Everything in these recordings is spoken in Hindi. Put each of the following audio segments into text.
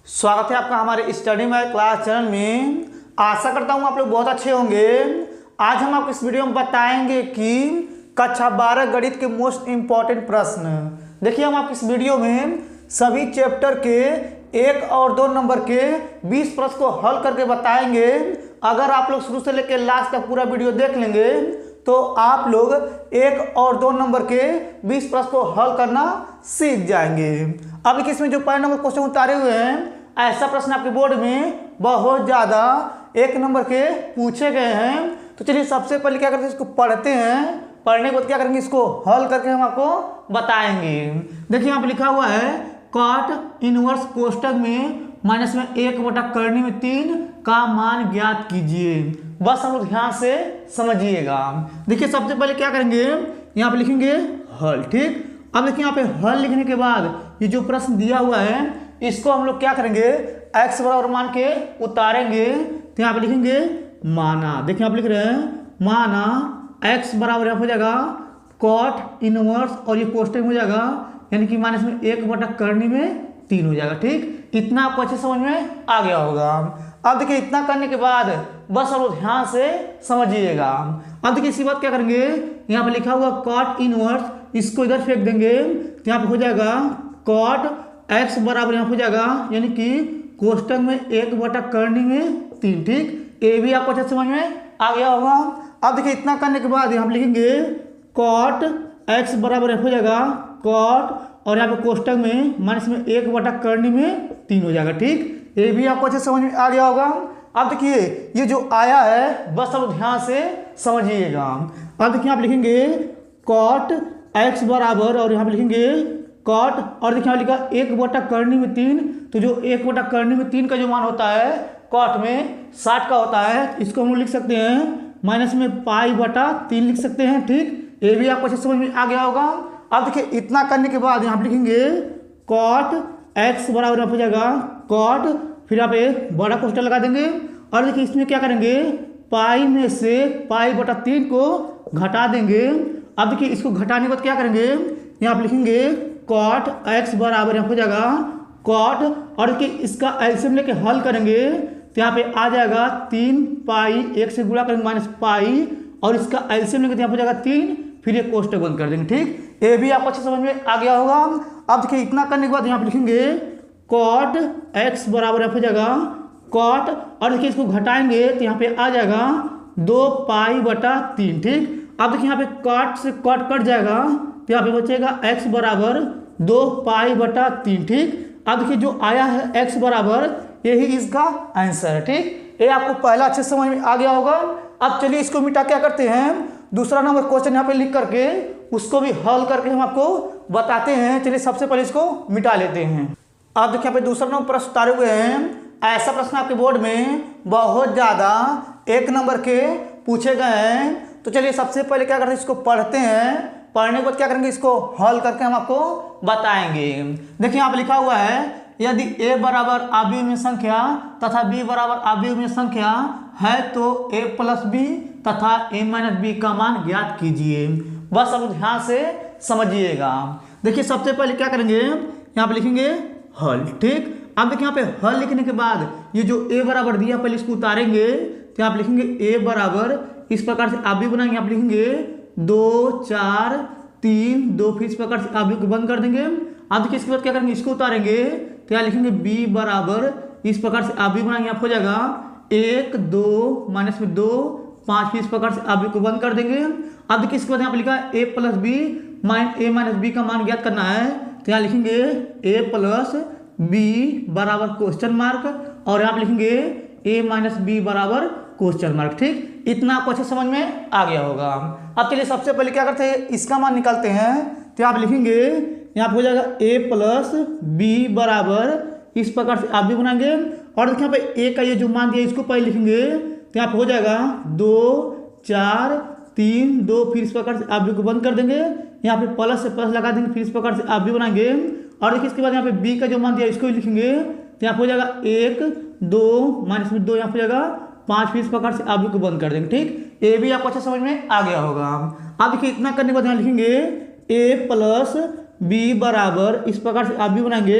स्वागत है आपका हमारे स्टडी में क्लास चैनल में। आशा करता हूँ आप लोग बहुत अच्छे होंगे। आज हम आपको इस वीडियो में बताएंगे कि कक्षा 12 गणित के मोस्ट इम्पॉर्टेंट प्रश्न। देखिए, हम आपको इस वीडियो में सभी चैप्टर के 1 और 2 नंबर के 20 प्रश्न को हल करके बताएंगे। अगर आप लोग शुरू से लेकर लास्ट तक पूरा वीडियो देख लेंगे तो आप लोग 1 और 2 नंबर के 20 प्रश्न को हल करना सीख जाएंगे। अब देखिए, इसमें जो पहले नंबर क्वेश्चन उतारे हुए हैं, ऐसा प्रश्न आपके बोर्ड में बहुत ज़्यादा 1 नंबर के पूछे गए हैं। तो चलिए सबसे पहले क्या करते हैं, इसको पढ़ते हैं। पढ़ने के बाद क्या करेंगे, इसको हल करके हम आपको बताएंगे। देखिए, यहाँ पर लिखा हुआ है कॉट इनवर्स कोष्टक में माइनस में 1/3 का मान ज्ञात कीजिए। बस हम लोग ध्यान से समझिएगा। देखिए, सबसे पहले क्या करेंगे, यहाँ पे लिखेंगे हल। ठीक, अब देखिए यहाँ पे हल लिखने के बाद ये जो प्रश्न दिया हुआ है इसको हम लोग क्या करेंगे, x बराबर मान के उतारेंगे। तो यहाँ पे लिखेंगे माना। देखिए आप लिख रहे हैं माना x बराबर यहाँ हो जाएगा कॉट इनवर्स और ये कोष्टक में हो जाएगा, यानी कि माइनस में 1/3 हो जाएगा। ठीक, इतना आपको अच्छे समझ में आ गया होगा। अब देखिए, इतना करने के बाद बस आप लोग ध्यान से समझिएगा। अब देखिए इसी बात क्या करेंगे, यहाँ पे लिखा हुआ कॉट इनवर्स, इसको इधर फेंक देंगे। तो यहाँ पे हो जाएगा कॉट x बराबर यहाँ हो जाएगा, यानी कि कोष्टक में 1/3। ठीक, ये भी आपको अच्छे समझ में आ गया होगा। अब देखिए, इतना करने के बाद यहाँ पे लिखेंगे कॉट x बराबर हो जाएगा कॉट और यहाँ पे कोष्टक में माइनस में 1/3 हो जाएगा। ठीक, ये भी आपको अच्छे समझ में आ गया होगा। अब देखिए ये जो आया है बस अब ध्यान से समझिएगा। अब देखिए आप लिखेंगे कॉट x बराबर और यहाँ पे लिखेंगे कॉट और देखिए लिखा 1/3। तो जो 1/3 का जो मान होता है कॉट में 60 का होता है, इसको हम लोग लिख सकते हैं माइनस में π/3 लिख सकते हैं। ठीक, ये भी आपको अच्छे समझ में आ गया होगा। अब देखिए इतना करने के बाद यहाँ पे लिखेंगे कॉट x बराबर हो जाएगा कॉट, फिर यहाँ पे बड़ा कोष्टक लगा देंगे और देखिए इसमें क्या करेंगे, पाई में से π/3 को घटा देंगे। अब देखिए इसको घटाने के बाद क्या करेंगे, यहाँ पे लिखेंगे कॉट x बराबर यहाँ हो जाएगा कॉट और देखिए इसका एलसीएम लेके हल करेंगे। तो यहाँ पे आ जाएगा 3π, 1 से गुणा करेंगे माइनस पाई और इसका एलसीएम लेके यहाँ हो जाएगा 3, फिर ये कोष्टक बंद कर देंगे। ठीक, ये भी आपको अच्छे समझ में आ गया होगा। अब देखिए इतना करने के बाद यहाँ पे लिखेंगे कॉट x बराबर हो जाएगा कॉट और देखिए इसको घटाएंगे तो यहाँ पे आ जाएगा 2π/3। ठीक, अब देखिए यहाँ पे कॉट से कॉट कट जाएगा तो यहाँ पे बचेगा x बराबर 2π/3। ठीक, अब देखिए जो आया है x बराबर, यही इसका आंसर है। ठीक, ये आपको पहला अच्छे समझ में आ गया होगा। अब चलिए इसको मिटा क्या करते हैं, दूसरा नंबर क्वेश्चन यहाँ पे लिख करके उसको भी हल करके हम आपको बताते हैं। चलिए सबसे पहले इसको मिटा लेते हैं। अब देखिए यहाँ पे दूसरा नंबर प्रश्न उतारे हुए हैं। ऐसा प्रश्न आपके बोर्ड में बहुत ज़्यादा 1 नंबर के पूछे गए हैं। तो चलिए सबसे पहले क्या करते हैं, इसको पढ़ते हैं। पढ़ने के बाद क्या करेंगे, इसको हल करके हम आपको बताएंगे। देखिए यहाँ पे लिखा हुआ है यदि a बराबर अवयवी संख्या तथा b बराबर अवयवी संख्या है तो a + b तथा a - b का मान ज्ञात कीजिए। बस अब ध्यान से समझिएगा। देखिए सबसे पहले क्या करेंगे, यहाँ पे लिखेंगे हल। ठीक, अब देखिए यहाँ पे हल लिखने के बाद ये जो a बराबर दिया पहले इसको उतारेंगे। तो यहाँ पे लिखेंगे a बराबर इस प्रकार से अवयवी बनाएंगे। यहाँ पे लिखेंगे 2 4 3 2, फिर इस प्रकार से अवयवी को बंद कर देंगे। अब देखिए इसके बाद क्या करेंगे, इसको उतारेंगे तो यहाँ लिखेंगे b बराबर इस प्रकार से अवयवी बनाएंगे। आप हो जाएगा 1 2 माइनस में 2 5, फिर इस प्रकार से अवयवी को बंद कर देंगे। अब देखिए इसके बाद यहाँ पे लिखा है a + b a - b का मान ज्ञात करना है। तो यहाँ लिखेंगे a + b बराबर क्वेश्चन मार्क और यहाँ पे लिखेंगे a - b बराबर क्वेश्चन मार्क। ठीक, इतना आपको अच्छे समझ में आ गया होगा। अब चलिए सबसे पहले क्या करते हैं, इसका मान निकालते हैं। तो आप लिखेंगे यहाँ पे हो जाएगा a + b बराबर इस प्रकार से अवयवी बनाएंगे और देखिए यहाँ पे a का ये जो मान दिया इसको पहले लिखेंगे। तो यहाँ पे हो जाएगा 2 4 3 2, फिर इस प्रकार से अवयवी को बंद कर देंगे। यहाँ पे प्लस से प्लस लगा देंगे, फिर इस प्रकार से अवयवी बनाएंगे और देखिए इसके बाद यहाँ पे b का जो मान दिया इसको भी लिखेंगे। तो यहाँ पे हो जाएगा 1 2 माइनस में 2, यहाँ पे हो जाएगा 5, फिर इस प्रकार से अवयवी को बंद कर देंगे। ठीक, ये भी आपको अच्छा समझ में आ गया होगा। अब देखिए इतना करने के बाद यहाँ लिखेंगे a + b बराबर इस प्रकार से अवयवी बनाएंगे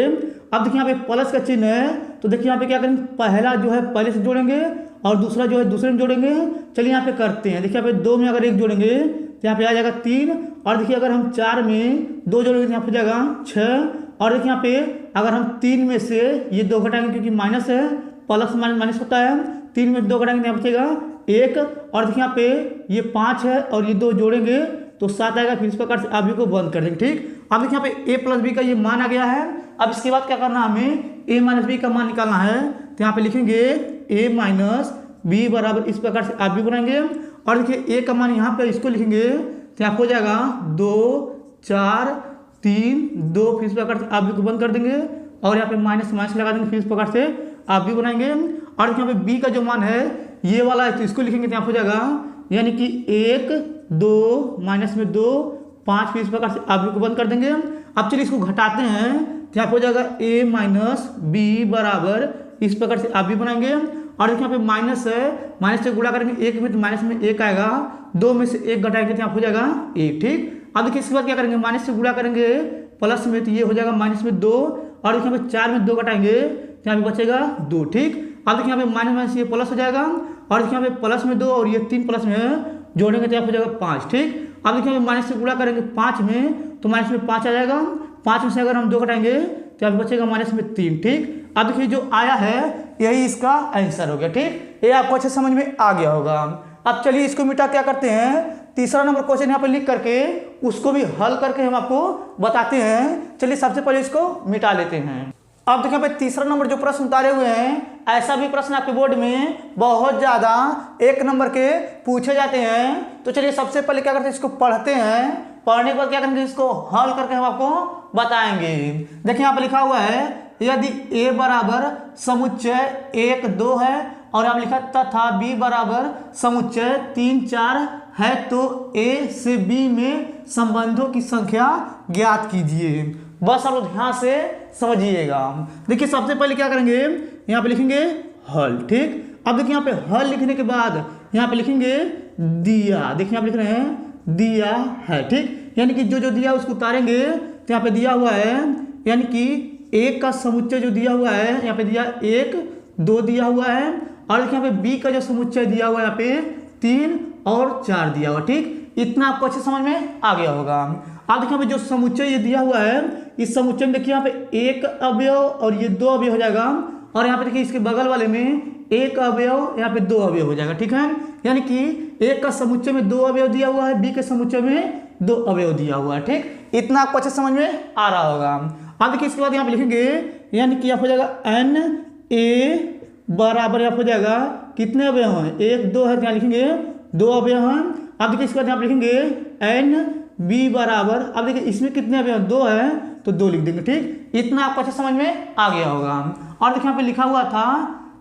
अब देखिए यहाँ पे प्लस का चिन्ह है, तो देखिए यहाँ पे क्या करेंगे, पहला जो है पहले से जोड़ेंगे और दूसरा जो है दूसरे में जोड़ेंगे। चलिए यहाँ पे करते हैं। देखिए यहाँ पे 2 में अगर 1 जोड़ेंगे तो यहाँ पे आ जाएगा 3, और देखिए अगर हम 4 में 2 जोड़ेंगे तो यहाँ पे जाएगा 6, और देखिए यहाँ पे अगर हम 3 में से ये 2 घटाएंगे क्योंकि माइनस है, प्लस माइनस होता है, 3 में 2 घटाएंगे तो यहाँ बचेगा 1, और देखिए यहाँ पे ये 5 है और ये 2 जोड़ेंगे तो 7 आएगा। फिर इस प्रकार से आप भी को बंद कर देंगे। ठीक, अब देखिए यहाँ पे a प्लस बी का ये मान आ गया है। अब इसके बाद क्या करना है, हमें a माइनस बी का मान निकालना है, तो यहाँ पे लिखेंगे a माइनस बी बराबर, इस प्रकार से आप भी बनाएंगे। और देखिए a का मान यहाँ पे इसको लिखेंगे तो आपको हो जाएगा 2 4 3 2, फिर इस प्रकार से आप भी को बंद कर देंगे और यहाँ पे माइनस माइनस लगा देंगे, फिर इस प्रकार से आप भी बनाएंगे। और यहाँ पे b का जो मान है ये वाला है, तो इसको लिखेंगे तो यहाँ हो जाएगा यानी कि 1 2 माइनस में 2 5, फिर इस प्रकार से आप भी को बंद कर देंगे। अब चलिए इसको घटाते हैं तो यहाँ हो जाएगा a माइनस बी बराबर, इस प्रकार से आप भी बनाएंगे। और देखिए यहाँ पे माइनस है, माइनस से गुणा करेंगे 1 में तो माइनस में 1 आएगा, 2 में से 1 घटाएंगे तो यहाँ हो जाएगा 1। ठीक, अब देखिए इसके बाद क्या करेंगे, माइनस से गुणा करेंगे प्लस में तो ये हो जाएगा माइनस में 2, और देखिए यहाँ पे 4 में 2 घटाएंगे तो यहाँ पे बचेगा 2। ठीक, अब देखिए यहाँ पे माइनस माइनस ये प्लस हो जाएगा, और देखिए यहाँ पे प्लस में 2 और ये 3 प्लस में जोड़ेंगे तो यहाँ हो जाएगा 5। ठीक, अब देखिए यहाँ पे माइनस से गुणा करेंगे 5 में तो माइनस में 5 आ जाएगा, 5 में से अगर हम 2 घटाएंगे तो यहाँ पे बचेगा माइनस में 3। ठीक, अब देखिए जो आया है यही इसका आंसर हो गया। ठीक, ये आपको अच्छे समझ में आ गया होगा। अब चलिए इसको मिटा क्या करते हैं, तीसरा नंबर क्वेश्चन यहाँ पे लिख करके उसको भी हल करके हम आपको बताते हैं। चलिए सबसे पहले इसको मिटा लेते हैं। अब देखिए पे तीसरा नंबर जो प्रश्न उतारे हुए हैं, ऐसा भी प्रश्न आपके बोर्ड में बहुत ज्यादा 1 नंबर के पूछे जाते हैं। तो चलिए सबसे पहले क्या करते हैं, इसको पढ़ते हैं, पढ़ने के बाद क्या करेंगे, इसको हल करके हम आपको बताएंगे। देखिए यहाँ पे लिखा हुआ है यदि a बराबर समुच्चय 1 2 है और यहाँ लिखा तथा b बराबर समुच्चय 3 4 है तो a से b में संबंधों की संख्या ज्ञात कीजिए। बस आप लोग ध्यान से समझिएगा। देखिए सबसे पहले क्या करेंगे, यहाँ पे लिखेंगे हल। ठीक, अब देखिए यहाँ पे हल लिखने के बाद यहाँ पे लिखेंगे दिया। देखिए यहाँ पे लिख रहे हैं दिया है। ठीक, यानी कि जो जो दिया उसको उतारेंगे तो यहाँ पे दिया हुआ है, यानी कि 1 का समुच्चय जो दिया हुआ है यहाँ पे दिया 1 2 दिया हुआ है, और देखिए यहाँ पे b का जो समुच्चय दिया हुआ है यहाँ पे 3 और 4 दिया हुआ। ठीक, इतना आपको अच्छे समझ में आ गया होगा। अब देखिए यहाँ पे जो समुच्चय ये दिया हुआ है, इस समुच्चय में देखिए यहाँ पे 1 अवयव और ये 2 अवयव हो जाएगा, और यहाँ पे देखिए इसके बगल वाले में 1 अवयव यहाँ पे 2 अवयव हो जाएगा। ठीक है, यानी कि 1 का समुच्चय में 2 अवयव दिया हुआ है, b के समुच्चय में 2 अवयव दिया हुआ है। ठीक, इतना आपको अच्छे समझ में आ रहा होगा। अब देखिए इसके बाद यहाँ पे लिखेंगे, यानी कि यहाँ हो जाएगा n a बराबर यहाँ हो जाएगा कितने अवयव हैं, 1 2 है तो यहाँ लिखेंगे 2 अवयव हैं। अब देखिए इसके बाद यहाँ पे लिखेंगे n b बराबर, अब देखिए इसमें कितने अवयव 2 है तो 2 लिख देंगे। ठीक, इतना आपको अच्छे समझ में आ गया होगा। और देखिए यहाँ पे लिखा हुआ था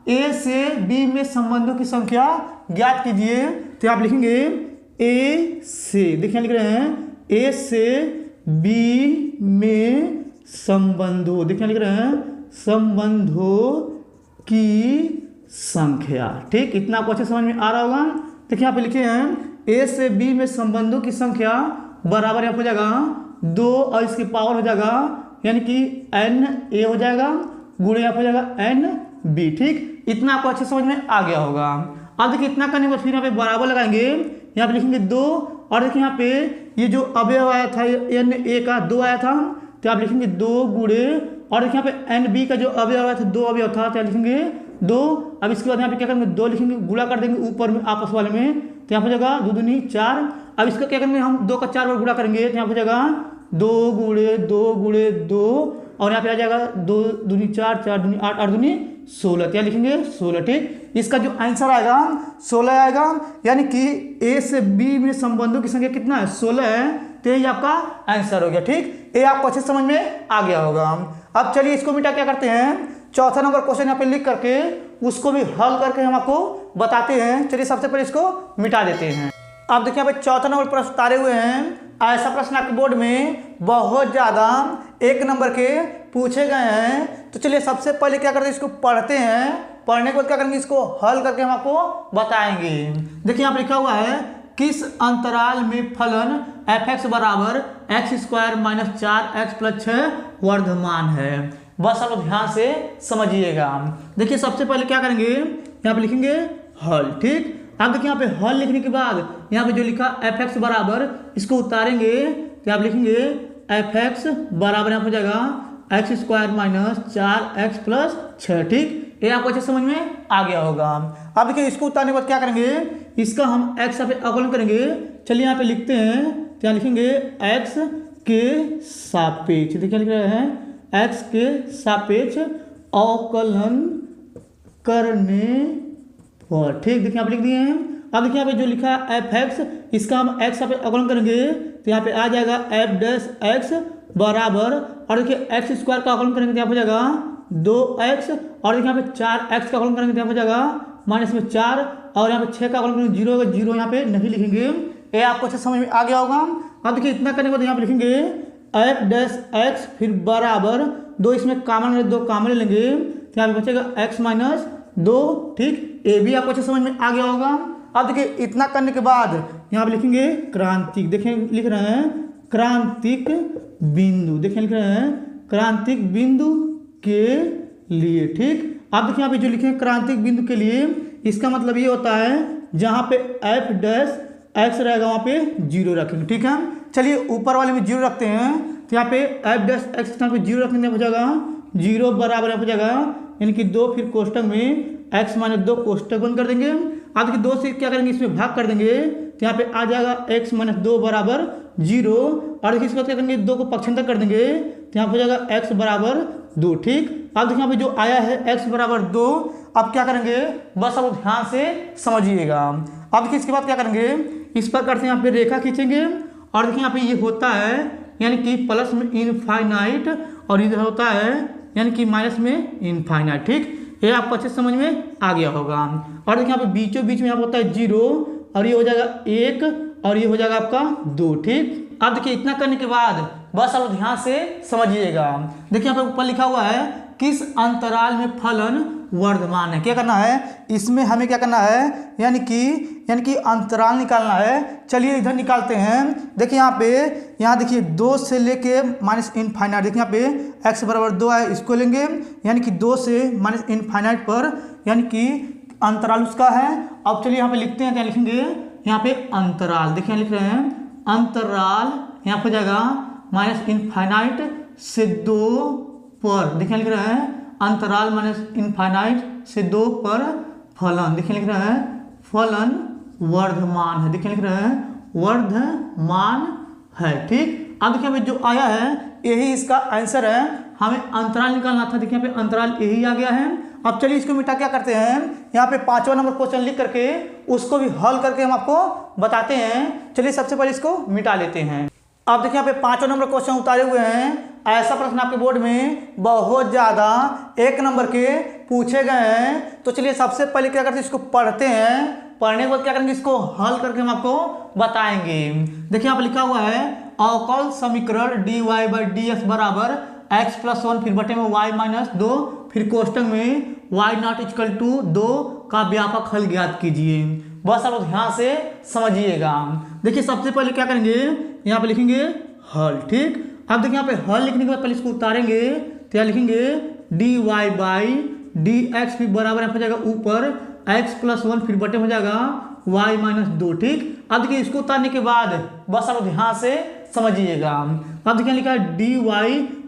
a से b में संबंधों की संख्या ज्ञात कीजिए, तो आप लिखेंगे a से, देखिए लिख रहे हैं a से b में संबंधों, देखिए लिख रहे हैं संबंधों की संख्या। ठीक, इतना आपको अच्छे समझ में आ रहा होगा। देखिए यहाँ पे लिखे हैं a से b में संबंधों की संख्या बराबर यहाँ हो जाएगा 2 और इसकी पावर हो जाएगा यानी कि n a हो जाएगा गुणे यहाँ हो जाएगा n b। ठीक, इतना आपको अच्छे समझ में आ गया होगा। अब देखिए इतना करने के बाद फिर यहाँ पे बराबर लगाएंगे, यहाँ पे लिखेंगे 2, और देखिए यहाँ पे ये जो अवयव आया था n a का 2 आया था तो आप लिखेंगे 2 गुणे, और देखिए यहाँ पे एन बी का जो अवयव आया था 2 अवयव था तो लिखेंगे 2। अब इसके बाद यहाँ पे क्या करेंगे 2 लिखेंगे, गुणा कर देंगे ऊपर में आपस वाले में तो यहाँ हो जाएगा 2 दूनी 4। अब इसका क्या करेंगे, हम 2 का 4 बार गुणा करेंगे तो यहाँ हो जाएगा 2 गुणे 2 गुणे 2, और यहाँ पे आ जाएगा 2 दूनी 4 4 दूनी 8 8 दूनी 16, क्या लिखेंगे 16। ठीक, इसका जो आंसर आएगा 16 आएगा, यानी कि a से b में संबंधों की संख्या कितना है 16 है, तो ये आपका आंसर हो गया। ठीक, ये आपको अच्छे समझ में आ गया होगा। अब चलिए इसको मिटा क्या करते हैं, चौथा नंबर क्वेश्चन यहाँ पे लिख करके उसको भी हल करके हम आपको बताते हैं। चलिए सबसे पहले इसको मिटा देते हैं। अब देखिए यहाँ पे चौथा नंबर प्रश्न उतारे हुए हैं। ऐसा प्रश्न आपके बोर्ड में बहुत ज्यादा 1 नंबर के पूछे गए हैं। तो चलिए सबसे पहले क्या करते हैं, इसको पढ़ते हैं, पढ़ने के बाद क्या करेंगे, इसको हल करके हम आपको बताएंगे। देखिए यहाँ पे लिखा हुआ है किस अंतराल में फलन f(x) बराबर x² - 4x + 6 वर्धमान है। बस आप ध्यान से समझिएगा। देखिए सबसे पहले क्या करेंगे, यहाँ पे लिखेंगे हल, ठीक। अब देखिए यहाँ पे हल लिखने के बाद यहाँ पे जो लिखा एफ एक्स बराबर, इसको उतारेंगे तो आप लिखेंगे एफ एक्स बराबर यहाँ हो जाएगा x square minus 4x plus 6, ठीक। ये आपको अच्छे समझ में आ गया होगा। अब देखिए इसको उतारने के बाद क्या करेंगे, इसका हम x पे अवकलन करेंगे। चलिए यहाँ पे लिखते हैं, तो यहाँ लिखेंगे x के सापेक्ष, देखिए लिख रहे हैं x के सापेक्ष अवकलन करने पर, ठीक। देखिए यहाँ पे लिख दिए हैं। अब देखिए यहाँ पे जो लिखा है एफ एक्स, इसका हम x पे अवकलन करेंगे तो यहाँ पे आ जाएगा एफ डैश एक्स बराबर, और देखिए एक्स स्क्वायर का अवकलन करेंगे तो यहाँ हो जाएगा 2x, और देखिए यहाँ पे 4x का अवकलन करेंगे तो यहाँ हो जाएगा माइनस में 4, और यहाँ पे 6 का अवकलन करेंगे 0 होगा, 0 यहाँ पे नहीं लिखेंगे। ये आपको अच्छे समझ में आ गया होगा। अब देखिए इतना करने के बाद यहाँ पे लिखेंगे एफ डैश एक्स फिर बराबर 2, इसमें कॉमन 2 कॉमन लेंगे तो यहाँ पे बचेगा x माइनस 2, ठीक। ये भी आपको अच्छे समझ में आ गया होगा। अब देखिए इतना करने के बाद यहाँ पे लिखेंगे क्रांतिक, देखिए लिख रहे हैं क्रांतिक बिंदु, देखिए लिख रहे हैं क्रांतिक बिंदु के लिए, ठीक। अब देखिए यहाँ पे जो लिखे हैं क्रांतिक बिंदु के लिए, इसका मतलब ये होता है जहाँ पे एफ डैश एक्स रहेगा वहाँ पे 0 रखेंगे, ठीक है। चलिए ऊपर वाले में 0 रखते हैं, तो यहाँ पे एफ डैश एक्स यहाँ पे 0 रखेंगे हो जाएगा 0 बराबर हो जाएगा यानी कि 2, फिर कोष्टक में x माइनस 2 कोष्टक बंद कर देंगे। अब देखिए 2 से क्या करेंगे, इसमें भाग कर देंगे तो यहाँ पे आ जाएगा x माइनस 2 बराबर 0, और देखिए इसके बाद क्या करेंगे 2 को पक्षांतर कर देंगे तो यहाँ पे हो जाएगा x बराबर 2, ठीक। अब देखिए यहाँ पे जो आया है x बराबर 2, अब क्या करेंगे बस अब ध्यान से समझिएगा। अब देखिए इसके बाद क्या करेंगे, इस प्रकार से यहाँ पे रेखा खींचेंगे, और देखिए यहाँ पे ये होता है यानी कि प्लस में इनफाइनाइट, और इधर होता है यानी कि माइनस में इनफाइनाइट, ठीक। ये आपको अच्छे समझ में आ गया होगा। और देखिए यहाँ पे बीचों बीच में यहाँ होता है 0, और ये हो जाएगा 1, और ये हो जाएगा आपका 2, ठीक। अब देखिए इतना करने के बाद बस अब ध्यान से समझिएगा। देखिए यहाँ पे ऊपर लिखा हुआ है किस अंतराल में फलन वर्धमान है। क्या करना है, इसमें हमें क्या करना है यानी कि अंतराल निकालना है। चलिए इधर निकालते हैं। देखिए यहाँ देखिए 2 से लेके माइनस इनफाइनाइट, देखिए यहाँ पे x बराबर 2 है, इसको लेंगे यानी कि 2 से माइनस इनफाइनाइट पर यानी कि अंतराल उसका है। अब चलिए यहाँ पे लिखते हैं, क्या लिखेंगे यहाँ पे अंतराल, देखिए लिख रहे हैं अंतराल, यहाँ पे जाएगा माइनस इनफाइनाइट से 2 पर, देखिए लिख रहे हैं अंतराल माइनस इनफाइनाइट से 2 पर फलन, देखिए लिख रहे हैं फलन वर्धमान है, देखिए लिख रहे हैं वर्धमान है, ठीक। अब देखिए जो आया है यही इसका आंसर है, हमें अंतराल निकालना था, देखिए यहाँ पे अंतराल यही आ गया है। अब चलिए इसको मिटा क्या करते हैं, यहाँ पे 5वां नंबर क्वेश्चन लिख करके उसको भी हल करके हम आपको बताते हैं। चलिए सबसे पहले इसको मिटा लेते हैं। अब देखिए यहाँ पे 5वां नंबर क्वेश्चन उतारे हुए हैं। ऐसा प्रश्न आपके बोर्ड में बहुत ज़्यादा 1 नंबर के पूछे गए हैं। तो चलिए सबसे पहले क्या करते हैं, इसको पढ़ते हैं। पढ़ने के बाद क्या करेंगे, इसको हल करके हम आपको बताएंगे। देखिए यहाँ पे लिखा हुआ है अवकल समीकरण dy बाई डी एक्स बराबर x प्लस 1 फिर बटे में y माइनस 2 फिर कोष्टक में y नॉट इक्वल टू 2 का व्यापक हल ज्ञात कीजिए। बस आप ध्यान से समझिएगा। देखिए सबसे पहले क्या करेंगे, यहाँ पे लिखेंगे हल, ठीक। अब देखिए यहाँ पे हल लिखने के बाद पहले इसको उतारेंगे तो यहाँ लिखेंगे dy बाई डी एक्स फिर बराबर हो जाएगा ऊपर x प्लस 1 फिर बटे हो जाएगा y माइनस 2, ठीक। अब देखिए इसको उतारने के बाद बस आप ध्यान से समझिएगा। अब देखिए लिखा है dy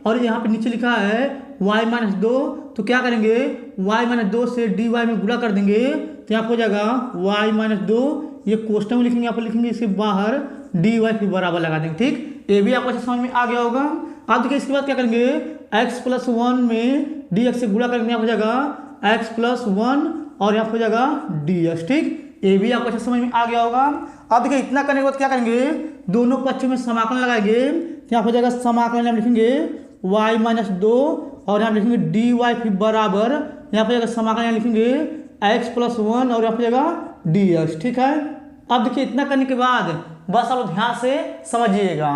और यहाँ पे नीचे लिखा है y माइनस 2, तो क्या करेंगे y माइनस 2 से dy में गुणा कर देंगे तो यहाँ हो जाएगा y माइनस 2, ये कोष्टक में लिखेंगे, यहाँ पर लिखेंगे इसके बाहर dy फिर बराबर लगा देंगे, ठीक। ये भी आपको अच्छे समझ में आ गया होगा। अब देखिए इसके बाद क्या करेंगे x प्लस 1 में dx से गुणा करेंगे, यहाँ हो जाएगा x प्लस 1 और यहाँ हो जाएगा dx, ठीक। ये भी आपको अच्छे समझ में आ गया होगा। अब देखिए इतना करने के बाद क्या करेंगे, दोनों पक्षों में समाकलन लगाएंगे, यहाँ हो जाएगा समाकलन, यहाँ लिखेंगे y माइनस 2 और यहाँ लिखेंगे dy फिर बराबर यहाँ पर जाएगा समाकलन, यहाँ लिखेंगे x प्लस 1 और यहाँ पर जाएगा dx, ठीक है। अब देखिए इतना करने के बाद बस आप ध्यान से समझिएगा।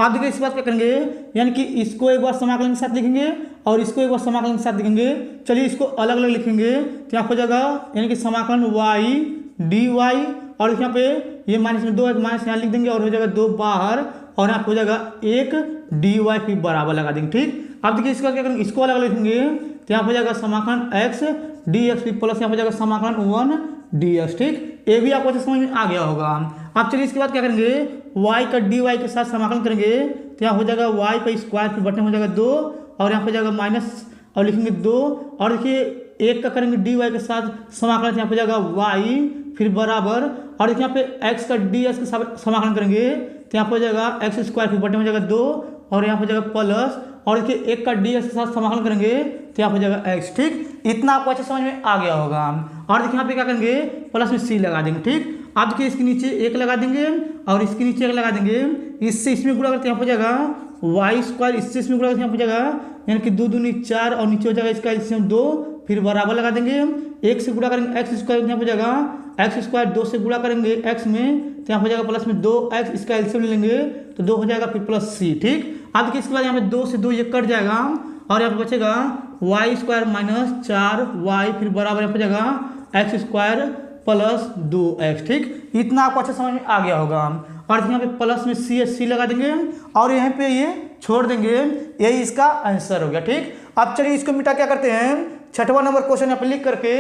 अब देखिए इस बात क्या करेंगे, यानी कि इसको एक बार समाकलन के साथ लिखेंगे और इसको एक बार समाकलन के साथ लिखेंगे। चलिए इसको अलग अलग लिखेंगे तो यहाँ हो जाएगा यानी कि समाकलन y dy और यहाँ पे ये माइनस में 2 है, माइनस यहाँ लिख देंगे और हो जाएगा 2 बाहर और यहाँ पे हो जाएगा एक डी वाई फिर बराबर लगा देंगे। ठीक, अब देखिए इसका क्या करेंगे, इसको अलग लिखेंगे तो यहाँ पे हो जाएगा समाकलन एक्स डी एक्स फिर प्लस यहाँ पे जाएगा समाकलन 1 डी एक्स। ठीक, ये भी आपको समझ में आ गया होगा। अब चलिए इसके बाद क्या करेंगे, y का डी वाई के साथ समाकलन करेंगे तो यहाँ हो जाएगा y पे स्क्वायर फिर बटे हो जाएगा 2 और यहाँ पे जाएगा माइनस और लिखेंगे 2 और देखिए एक का करेंगे डी वाई के साथ समाकलन तो यहाँ पे जाएगा y फिर बराबर और देखिए यहाँ पे x का डी एक्स के साथ समाकलन करेंगे तो यहाँ पे हो जाएगा एक्स स्क्वायर फिर बटे हो जाएगा 2 और यहाँ पे जाएगा प्लस और देखिए एक का डी एक्स के साथ समाकलन करेंगे तो यहाँ पे जाएगा x। ठीक, इतना आपको अच्छे समझ में आ गया होगा। और देखिए यहाँ पे क्या करेंगे, प्लस में c लगा देंगे। ठीक, अब देखिए इसके नीचे एक लगा देंगे और इसके नीचे एक लगा देंगे, इससे इसमें गुणा करते यहाँ पे जाएगा वाई स्क्वायर, इससे इसमें गुणा करते यहाँ पे जाएगा यानी कि 2 दूनी 4 और नीचे हो जाएगा इसका एलसीएम 2 फिर बराबर लगा देंगे, एक से गुणा करेंगे एक्स स्क्वायर यहाँ पे जाएगा एक्स स्क्वायर 2 से गुणा करेंगे एक्स में तो यहाँ हो जाएगा प्लस में 2x, इसका एलसीएम ले लेंगे तो 2 हो जाएगा फिर प्लस c। ठीक, अब देखिए इसके बाद यहाँ पे 2 से 2 ये कट जाएगा और यहाँ पे बचेगा वाई स्क्वायर माइनस 4y फिर बराबर यहाँ पे जाएगा एक्स स्क्वायर प्लस 2x। ठीक, इतना आपको अच्छा समझ में आ गया होगा। और यहाँ पे प्लस में c लगा देंगे और यहाँ पे ये छोड़ देंगे, यही इसका आंसर हो गया। ठीक, अब चलिए इसको मिटा क्या करते हैं, छठवां नंबर क्वेश्चन यहाँ पे लिख करके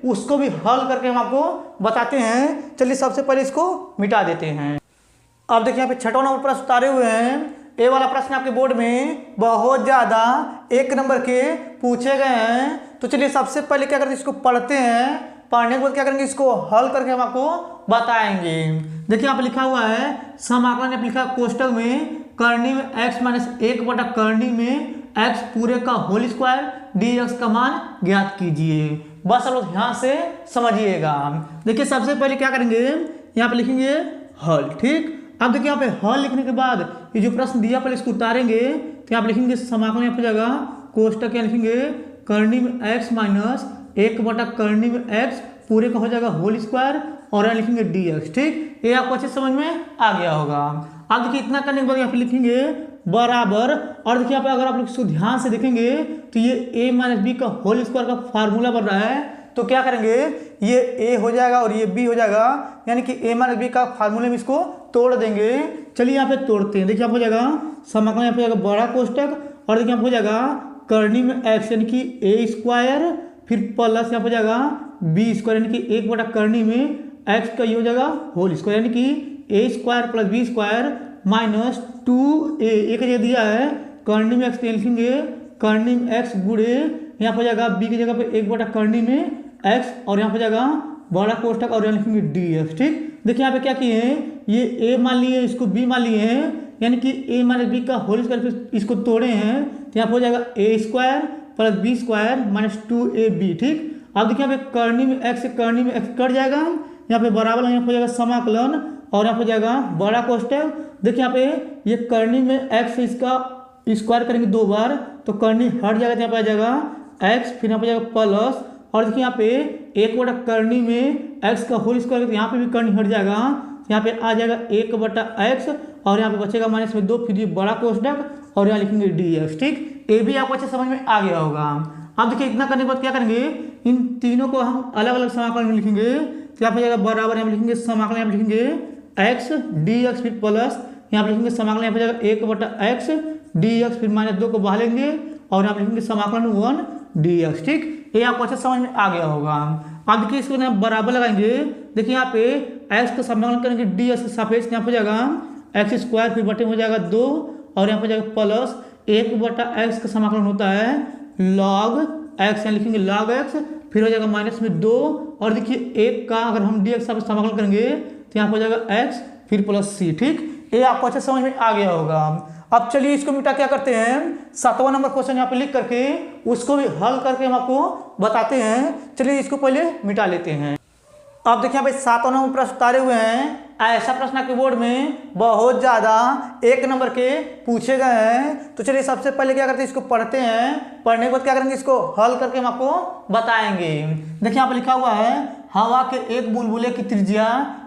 उसको भी हल करके हम आपको बताते हैं। चलिए सबसे पहले इसको मिटा देते हैं। अब देखिए यहाँ पे छठवां नंबर प्रश्न उतारे हुए हैं। ये वाला प्रश्न आपके बोर्ड में बहुत ज्यादा 1 नंबर के पूछे गए हैं। तो चलिए सबसे पहले क्या करते हैं, इसको पढ़ते हैं, पढ़ने के बाद क्या करेंगे, इसको हल करके हम आपको बताएंगे। देखिए यहाँ पे लिखा हुआ है समाकलन, यहाँ पे लिखा है कोष्टक में करनी में x माइनस 1 बटा करनी में x पूरे का होल स्क्वायर dx का मान ज्ञात कीजिए। बस आप लोग ध्यान से समझिएगा। देखिए सबसे पहले क्या करेंगे, यहाँ पे लिखेंगे हल। ठीक, अब देखिए यहाँ पे हल लिखने के बाद ये जो प्रश्न दिया पहले इसको उतारेंगे तो यहाँ पे लिखेंगे समाकलन, यहाँ पे जाएगा कोष्टक यहाँ लिखेंगे करनी में x माइनस 1 बटा करनी में x पूरे का हो जाएगा होल स्क्वायर और यहाँ लिखेंगे dx। ठीक, ये आपको अच्छे समझ में आ गया होगा। अब देखिए इतना करने के बाद यहाँ पे लिखेंगे बराबर और देखिए यहाँ पे अगर आप लोग इसको ध्यान से देखेंगे तो ये a माइनस बी का होल स्क्वायर का फार्मूला बन रहा है। तो क्या करेंगे, ये a हो जाएगा और ये b हो जाएगा यानी कि a माइनस बी का फार्मूले में इसको तोड़ देंगे। चलिए यहाँ पे तोड़ते हैं। देखिए यहाँ हो जाएगा समाकलन, यहाँ पे जाएगा बड़ा कोष्टक और देखिए यहाँ हो जाएगा करनी में x यानी कि a स्क्वायर फिर प्लस यहाँ पे जाएगा b स्क्वायर यानी कि 1 बटा करनी में x का ये हो जाएगा होल स्क्वायर यानी कि a square plus b square minus 2a, एक जगह दिया है करनी में x लिखेंगे करनी में x गुड़े यहाँ पर जाएगा b की जगह पे 1 बटा करनी में x और यहाँ पे जाएगा बड़ा कोष्टक और यहाँ लिखेंगे dx। ठीक, देखिए यहाँ पे क्या किए हैं, ये a मान लिए इसको b मान लिए हैं यानी कि a माइनस बी का होल स्क्वायर इसको तोड़े हैं तो यहाँ पे हो जाएगा a square plus b square minus 2ab। ठीक, अब देखिए यहाँ पे करनी में x से करनी में x कट जाएगा, यहाँ पे बराबर यहाँ पे जाएगा समाकलन और यहाँ पे जाएगा बड़ा कोष्टक। देखिए यहाँ पे ये करनी में x से इसका स्क्वायर करेंगे 2 बार तो करनी हट जाएगा, यहाँ पे आ जाएगा x फिर यहाँ पे जाएगा प्लस और देखिए यहाँ पे 1 बटा करनी में x का होल स्क्वायर यहाँ पे भी करनी हट जाएगा, यहाँ पे आ जाएगा 1 बटा x और यहाँ पे बचेगा माइनस में 2 फिर ये बड़ा कोष्टक और यहाँ लिखेंगे dx। ठीक, ये भी आपको अच्छे समझ में आ गया होगा। अब देखिए इतना करने के बाद क्या करेंगे, इन तीनों को हम अलग अलग समाकलन में लिखेंगे तो यहाँ पे जाएगा बराबर यहाँ पे लिखेंगे समाकलन, यहाँ पे लिखेंगे x dx फिर प्लस यहाँ पे लिखेंगे समाकलन, यहाँ पे जाएगा 1 बटा x dx फिर माइनस 2 को बाहर लेंगे और यहाँ पे लिखेंगे समाकलन 1 dx। ठीक, ये आपको अच्छा समझ में आ गया होगा। अब देखिए इसको यहाँ बराबर लगाएंगे, देखिए यहाँ पे x का समाकलन करेंगे dx के सापेक्ष, यहाँ पे जाएगा एक्स स्क्वायर फिर बटे हो जाएगा 2 और यहाँ पे जाएगा प्लस 1 बटा x का समाकलन होता है log x, यहाँ लिखेंगे log x फिर हो जाएगा माइनस में 2 और देखिए 1 का अगर हम dx का समाकलन करेंगे तो यहाँ पे हो जाएगा x फिर प्लस c। ठीक, ये आपको अच्छा समझ में आ गया होगा। अब चलिए इसको मिटा क्या करते हैं, 7वां नंबर क्वेश्चन यहाँ पे लिख करके उसको भी हल करके हम आपको बताते हैं। चलिए इसको पहले मिटा लेते हैं। अब देखिए यहाँ पे 7वां नंबर प्रश्न उतारे हुए हैं। ऐसा प्रश्न आपके बोर्ड में बहुत ज़्यादा 1 नंबर के पूछे गए हैं। तो चलिए सबसे पहले क्या करते हैं, इसको पढ़ते हैं, पढ़ने के बाद क्या करेंगे, इसको हल करके हम आपको बताएंगे। देखिए यहाँ पे लिखा हुआ है हवा के एक बुलबुले की त्रिज्या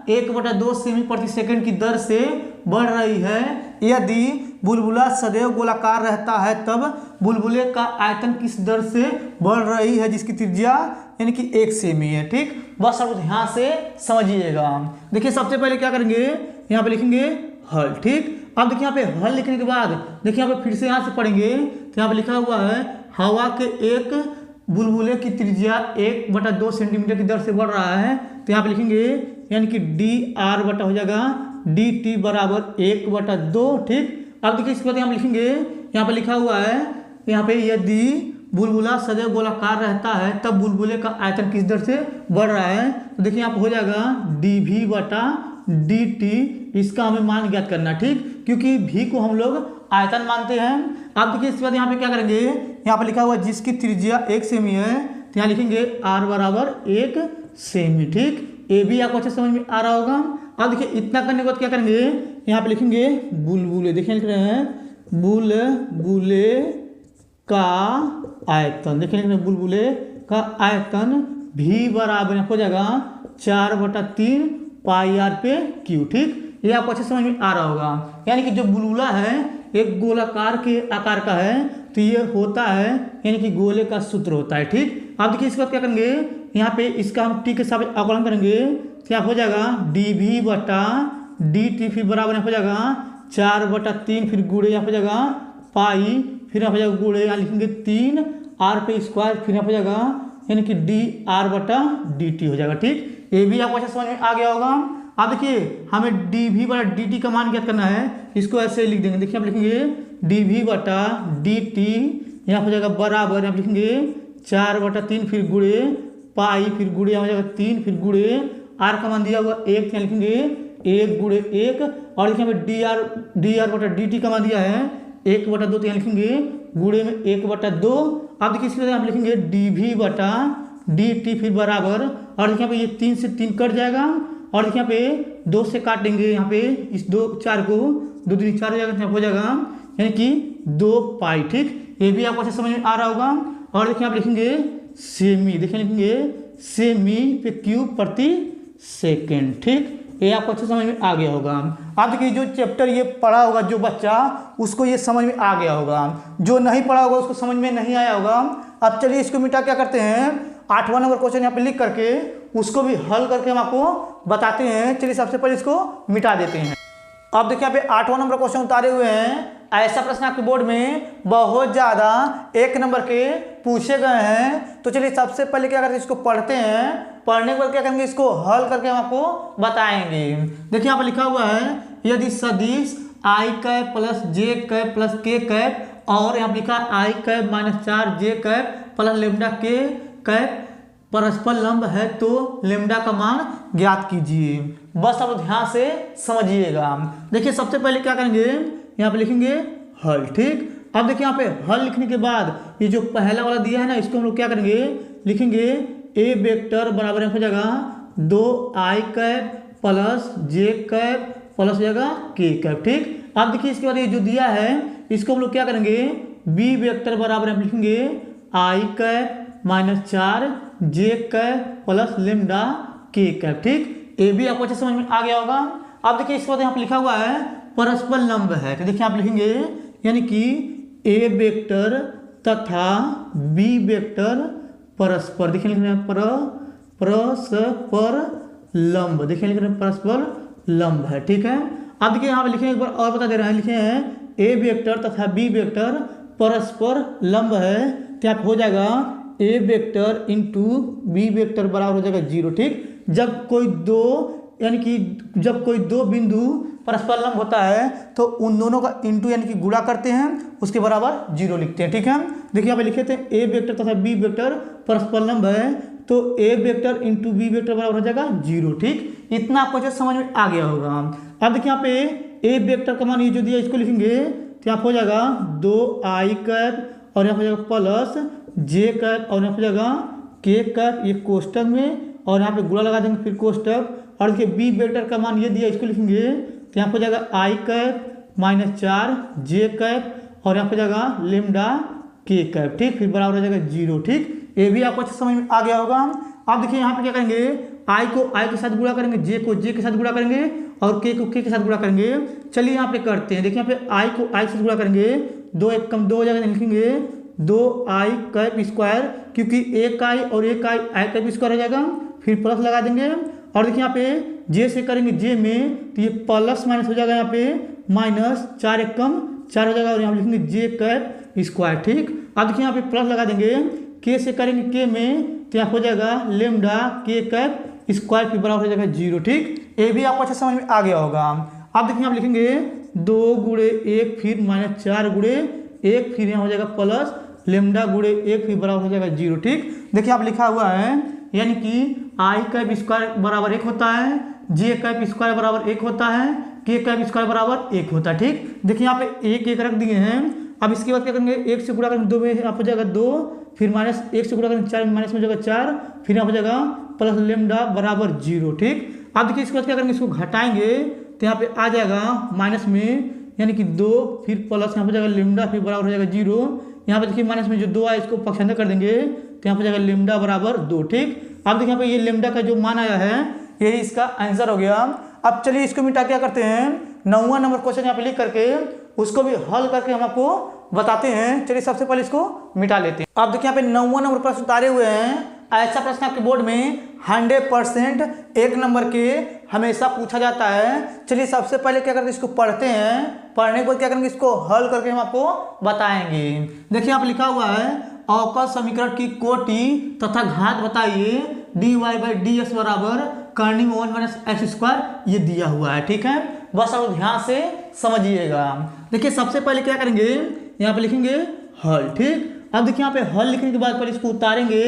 1/2 सेमी प्रति सेकंड की दर से बढ़ रही है। यदि बुलबुला सदैव गोलाकार रहता है तब बुलबुले का आयतन किस दर से बढ़ रही है जिसकी त्रिज्या यानी कि 1 सेमी है। ठीक, बस आप ध्यान से समझिएगा। देखिए सबसे पहले क्या करेंगे, यहाँ पे लिखेंगे हल। ठीक, अब देखिए यहाँ पे हल लिखने के बाद देखिए यहाँ पे फिर से यहाँ से पढ़ेंगे तो यहाँ पे लिखा हुआ है हवा के एक बुलबुले की त्रिज्या 1/2 सेंटीमीटर की दर से बढ़ रहा है। तो यहाँ पे लिखेंगे यानी कि dr बटा हो जाएगा dt बराबर 1/2। ठीक, अब देखिए इसके बाद यहाँ पे लिखेंगे, यहाँ पे लिखा हुआ है यहाँ पे यदि बुलबुला सदैव गोलाकार रहता है तब बुलबुले का आयतन किस दर से बढ़ रहा है। तो देखिए यहाँ पे हो जाएगा dv बटा dt, इसका हमें मान ज्ञात करना। ठीक, क्योंकि v को हम लोग आयतन मानते हैं। अब देखिए इसके बाद यहाँ पे क्या करेंगे, यहाँ पे लिखा हुआ है जिसकी त्रिज्या 1 सेमी है तो यहाँ लिखेंगे r बराबर 1 सेमी। ठीक, ये भी आपको अच्छे समझ में आ रहा होगा। अब देखिए इतना करने के बाद क्या करेंगे, यहाँ पे लिखेंगे बुलबुले, देखिए लिख रहे हैं बुलबुले का आयतन, देखिए लिख रहे हैं बुलबुले का आयतन v बराबर हो जाएगा 4/3 पाई r पे क्यू। ठीक, ये आपको अच्छे समझ में आ रहा होगा। यानी कि जो बुलबुला है एक गोलाकार के आकार का है तो ये होता है यानी कि गोले का सूत्र होता है। ठीक, अब देखिए इसके बाद क्या करेंगे, यहाँ पे इसका हम t के सापेक्ष अवकलन करेंगे तो यहाँ हो जाएगा dv बटा dt फिर बराबर यहाँ हो जाएगा 4/3 फिर गुणे यहाँ हो जाएगा पाई फिर यहाँ हो जाएगा गुणे यहाँ लिखेंगे 3 r पे स्क्वायर फिर यहाँ हो जाएगा यानी कि dr बटा dt हो जाएगा। ठीक, ये भी आपको अच्छा समझ में आ गया होगा। अब देखिए हमें dv बटा dt का मान ज्ञात करना है, इसको ऐसे लिख देंगे। देखिए आप लिखेंगे dv बटा dt यहाँ हो जाएगा बराबर यहाँ लिखेंगे 4/3 फिर गुणे पाई फिर गुणे यहाँ हो जाएगा 3 फिर गुणे r का मान दिया हुआ 1 यहाँ लिखेंगे 1 गुणे 1 और देखिए हमें dr बटा dt का मान दिया है 1/2 तो यहाँ लिखेंगे गुणे में 1/2। अब देखिए इसके बाद आप लिखेंगे dv बटा dt फिर बराबर और देखिए यहाँ पे ये 3 से 3 कट जाएगा और देखिए यहाँ पे 2 से काटेंगे, यहाँ पे इस 2 4 को 2 दूनी 4 हो जाएगा, यहाँ हो जाएगा यानी कि 2 पाई। ठीक, ये भी आपको अच्छे समझ में आ रहा होगा। और देखिए आप लिखेंगे सेमी, देखिए लिखेंगे सेमी पे क्यूब प्रति सेकेंड। ठीक, ये आपको अच्छे समझ में आ गया होगा। अब देखिए जो चैप्टर ये पढ़ा होगा जो बच्चा उसको ये समझ में आ गया होगा, जो नहीं पढ़ा होगा उसको समझ में नहीं आया होगा। अब चलिए इसको मिटा क्या करते हैं, 8वां नंबर क्वेश्चन यहाँ पे लिख करके उसको भी हल करके हम आपको बताते हैं। चलिए सबसे पहले इसको मिटा देते हैं। अब देखिए यहाँ पे 8वां नंबर क्वेश्चन उतारे हुए हैं। ऐसा प्रश्न आपके बोर्ड में बहुत ज़्यादा 1 नंबर के पूछे गए हैं। तो चलिए सबसे पहले क्या करते हैं, इसको पढ़ते हैं। पढ़ने के बाद क्या करेंगे, इसको हल करके हम आपको बताएंगे। देखिए यहाँ पर लिखा हुआ है यदि सदिश i cap plus j cap plus k cap और यहाँ पर लिखा i cap minus 4j cap plus lambda k cap परस्पर लंब है तो लेमडा का मान ज्ञात कीजिए। बस आप ध्यान से समझिएगा। देखिए सबसे पहले क्या करेंगे, यहाँ पे लिखेंगे हल। ठीक, अब देखिए यहाँ पे हल लिखने के बाद ये जो पहला वाला दिया है ना इसको हम लोग क्या करेंगे, लिखेंगे ए वेक्टर बराबर हो जाएगा 2i cap plus j cap plus हो जाएगा k कैप। ठीक, अब देखिए इसके बाद ये जो दिया है इसको हम लोग क्या करेंगे, b वेक्टर बराबर हम लिखेंगे i cap minus 4j cap plus lambda k cap. ठीक, ये भी आपको अच्छे समझ में आ गया होगा। अब देखिए इसके बाद यहाँ पे लिखा हुआ है परस्पर लंब है तो देखिए आप लिखेंगे यानी कि a वेक्टर तथा b वेक्टर परस्पर, देखिए लिख रहे हैं परस्पर लंब, देखिए लिख रहे हैं परस्पर लंब है। ठीक है, अब देखिए यहाँ पे लिखे एक बार और बता दे रहे हैं, लिखे हैं a वेक्टर तथा b वेक्टर परस्पर लंब है तो आप हो जाएगा a vector into b vector बराबर हो जाएगा 0। ठीक, जब कोई दो यानी कि जब कोई दो बिंदु परस्पर लंब होता है तो उन दोनों का इंटू यानी कि गुणा करते हैं उसके बराबर 0 लिखते हैं। ठीक है, देखिए यहाँ पे लिखे थे a वेक्टर तथा b वेक्टर परस्पर लंब है तो a vector into b vector बराबर हो जाएगा 0। ठीक, इतना आपको जो समझ में आ गया होगा। अब देखिए यहाँ पे a वेक्टर का मान ये जो दिया इसको लिखेंगे तो यहाँ हो जाएगा 2i कैप और यहाँ हो जाएगा प्लस j कैप और यहाँ हो जाएगा k कैप, ये कोष्टक में और यहाँ पे गुणा लगा देंगे फिर कोष्टक। और देखिए b वेक्टर का मान ये दिया इसको लिखेंगे तो यहाँ हो जाएगा i cap minus 4j cap और यहाँ हो जाएगा लेमडा k कैप। ठीक, फिर बराबर हो जाएगा 0। ठीक, ये भी आपको अच्छे समझ में आ गया होगा। अब देखिए यहाँ पे क्या करेंगे, i को i के साथ गुणा करेंगे, j को j के साथ गुणा करेंगे और k को k के साथ गुणा करेंगे। चलिए यहाँ पे करते हैं। देखिए यहाँ पे i को i के साथ गुणा करेंगे, 2 1 कम 2 हो जाएगा, लिखेंगे 2i कैप स्क्वायर क्योंकि एक i और एक i कैप स्क्वायर हो जाएगा, फिर प्लस लगा देंगे। और देखिए यहाँ पे j से करेंगे j में तो ये प्लस माइनस हो जाएगा यहाँ पे माइनस 4 एक कम 4 हो जाएगा और यहाँ पे लिखेंगे जे कैप स्क्वायर। ठीक, अब देखिए यहाँ पे प्लस लगा देंगे, के से करेंगे के में तो यहाँ हो जाएगा लेमडा के कैप स्क्वायर के बराबर हो जाएगा 0। ठीक, ये भी आपको अच्छे समझ में आ गया होगा। अब देखिए आप लिखेंगे 2 गुणे 1 फिर माइनस 4 गुणे 1 फिर यहाँ हो जाएगा प्लस लेमडा गुणे 1 फिर बराबर हो जाएगा 0। ठीक, देखिए आप लिखा हुआ है यानी कि आई कैप स्क्वायर बराबर 1 होता है, जे कैप स्क्वायर बराबर 1 होता है, के कैप स्क्वायर बराबर 1 होता है। ठीक, देखिए यहाँ पे 1 1 रख दिए हैं। अब इसके बाद क्या करेंगे, 1 से गुणा करेंगे 2 में यहाँ हो जाएगा 2, फिर माइनस 1 से गुणा करेंगे 4 में माइनस में हो जाएगा 4, फिर यहाँ हो जाएगा प्लस लेमडा बराबर 0। ठीक, अब देखिए इसके बाद क्या करेंगे, इसको घटाएंगे तो यहाँ पे आ जाएगा माइनस में यानी कि 2 फिर प्लस यहाँ हो जाएगा लेमडा फिर बराबर हो जाएगा 0। यहाँ पे देखिए माइनस में जो 2 आया इसको पक्षांतर कर देंगे तो यहाँ पे जाएगा लेमडा बराबर 2। ठीक, अब देखिए यहाँ पे ये लेमडा का जो मान आया है यही इसका आंसर हो गया। अब चलिए इसको मिटा क्या करते हैं, 9वां नंबर क्वेश्चन यहाँ पे लिख करके उसको भी हल करके हम आपको बताते हैं। चलिए सबसे पहले इसको मिटा लेते हैं। अब देखिए यहाँ पे 9वां नंबर प्रश्न उतारे हुए हैं। ऐसा प्रश्न आपके बोर्ड में 100% 1 नंबर के हमेशा पूछा जाता है। चलिए सबसे पहले क्या करते हैं, इसको पढ़ते हैं, पढ़ने के बाद क्या करेंगे, इसको हल करके हम आपको बताएंगे। देखिए यहाँ पे लिखा हुआ है अवकल समीकरण की कोटि तथा घात बताइए, dy बाई डी एक्स बराबर करनी में 1 माइनस एक्स स्क्वायर, ये दिया हुआ है। ठीक है, बस आप ध्यान से समझिएगा। देखिए सबसे पहले क्या करेंगे, यहाँ पे लिखेंगे हल। ठीक, अब देखिए यहाँ पे हल लिखने के बाद पहले इसको उतारेंगे,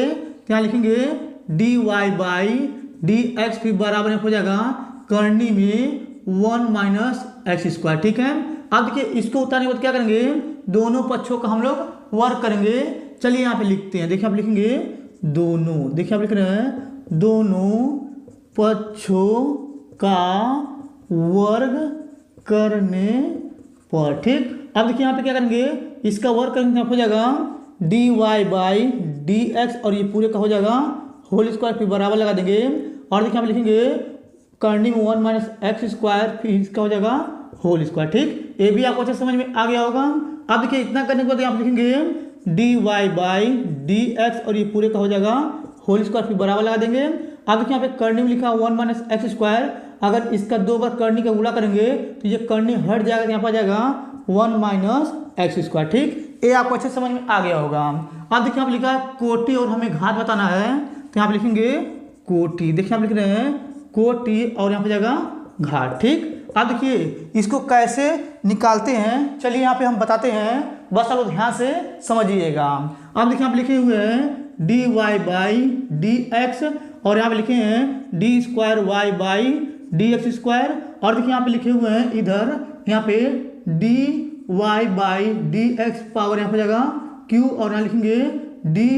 यहाँ लिखेंगे dy बाई डी एक्स फिर बराबर हो जाएगा करनी में 1 माइनस एक्स स्क्वायर। ठीक है, अब देखिए इसको उतारने के बाद क्या करेंगे, दोनों पक्षों का हम लोग वर्ग करेंगे। चलिए यहाँ पे लिखते हैं, देखिए आप लिखेंगे दोनों, देखिए आप लिख रहे हैं दोनों पक्षों का वर्ग करने पर। ठीक, अब देखिए यहाँ पे क्या करेंगे, इसका वर्ग करेंगे हो जाएगा dy बाई डी एक्स और ये पूरे का हो जाएगा होल स्क्वायर फिर बराबर लगा देंगे और देखिए हम लिखेंगे करनी में 1 माइनस एक्स स्क्वायर फिर इसका हो जाएगा होल स्क्वायर। ठीक, ये भी आपको अच्छे समझ में आ गया होगा। अब देखिए इतना करने के बाद आप लिखेंगे dy बाई डी एक्स और ये पूरे का हो जाएगा होल स्क्वायर फिर बराबर लगा देंगे। अब देखिए यहाँ पे करनी में लिखा 1 माइनस एक्स स्क्वायर, अगर इसका 2 बार करनी का गुणा करेंगे तो ये करनी हट जाएगा, यहाँ पर आ जाएगा 1 माइनस एक्स स्क्वायर। ठीक, ये आपको अच्छे समझ में आ गया होगा। अब देखिए आप लिखा है कोटि और हमें घात बताना है तो यहाँ पे लिखेंगे कोटि, देखिए आप लिख रहे हैं कोटि और यहाँ पे जाएगा घात। ठीक, अब देखिए इसको कैसे निकालते हैं, चलिए यहाँ पे हम बताते हैं, बस आप ध्यान से समझिएगा। अब देखिए आप लिखे हुए हैं dy बाई डी एक्स और यहाँ पे लिखे हैं d square y by d x square और देखिए यहाँ पे लिखे हुए हैं इधर यहाँ पे dy by d x power यहाँ पे जाएगा q और यहाँ लिखेंगे d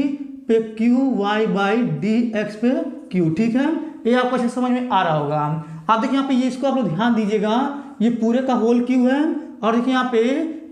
पे q y by d x पे q। ठीक है, ये आपको अच्छे समझ में आ रहा होगा। आप देखिए यहाँ पे ये इसको आप लोग ध्यान दीजिएगा, ये पूरे का होल q है और देखिए यहाँ पे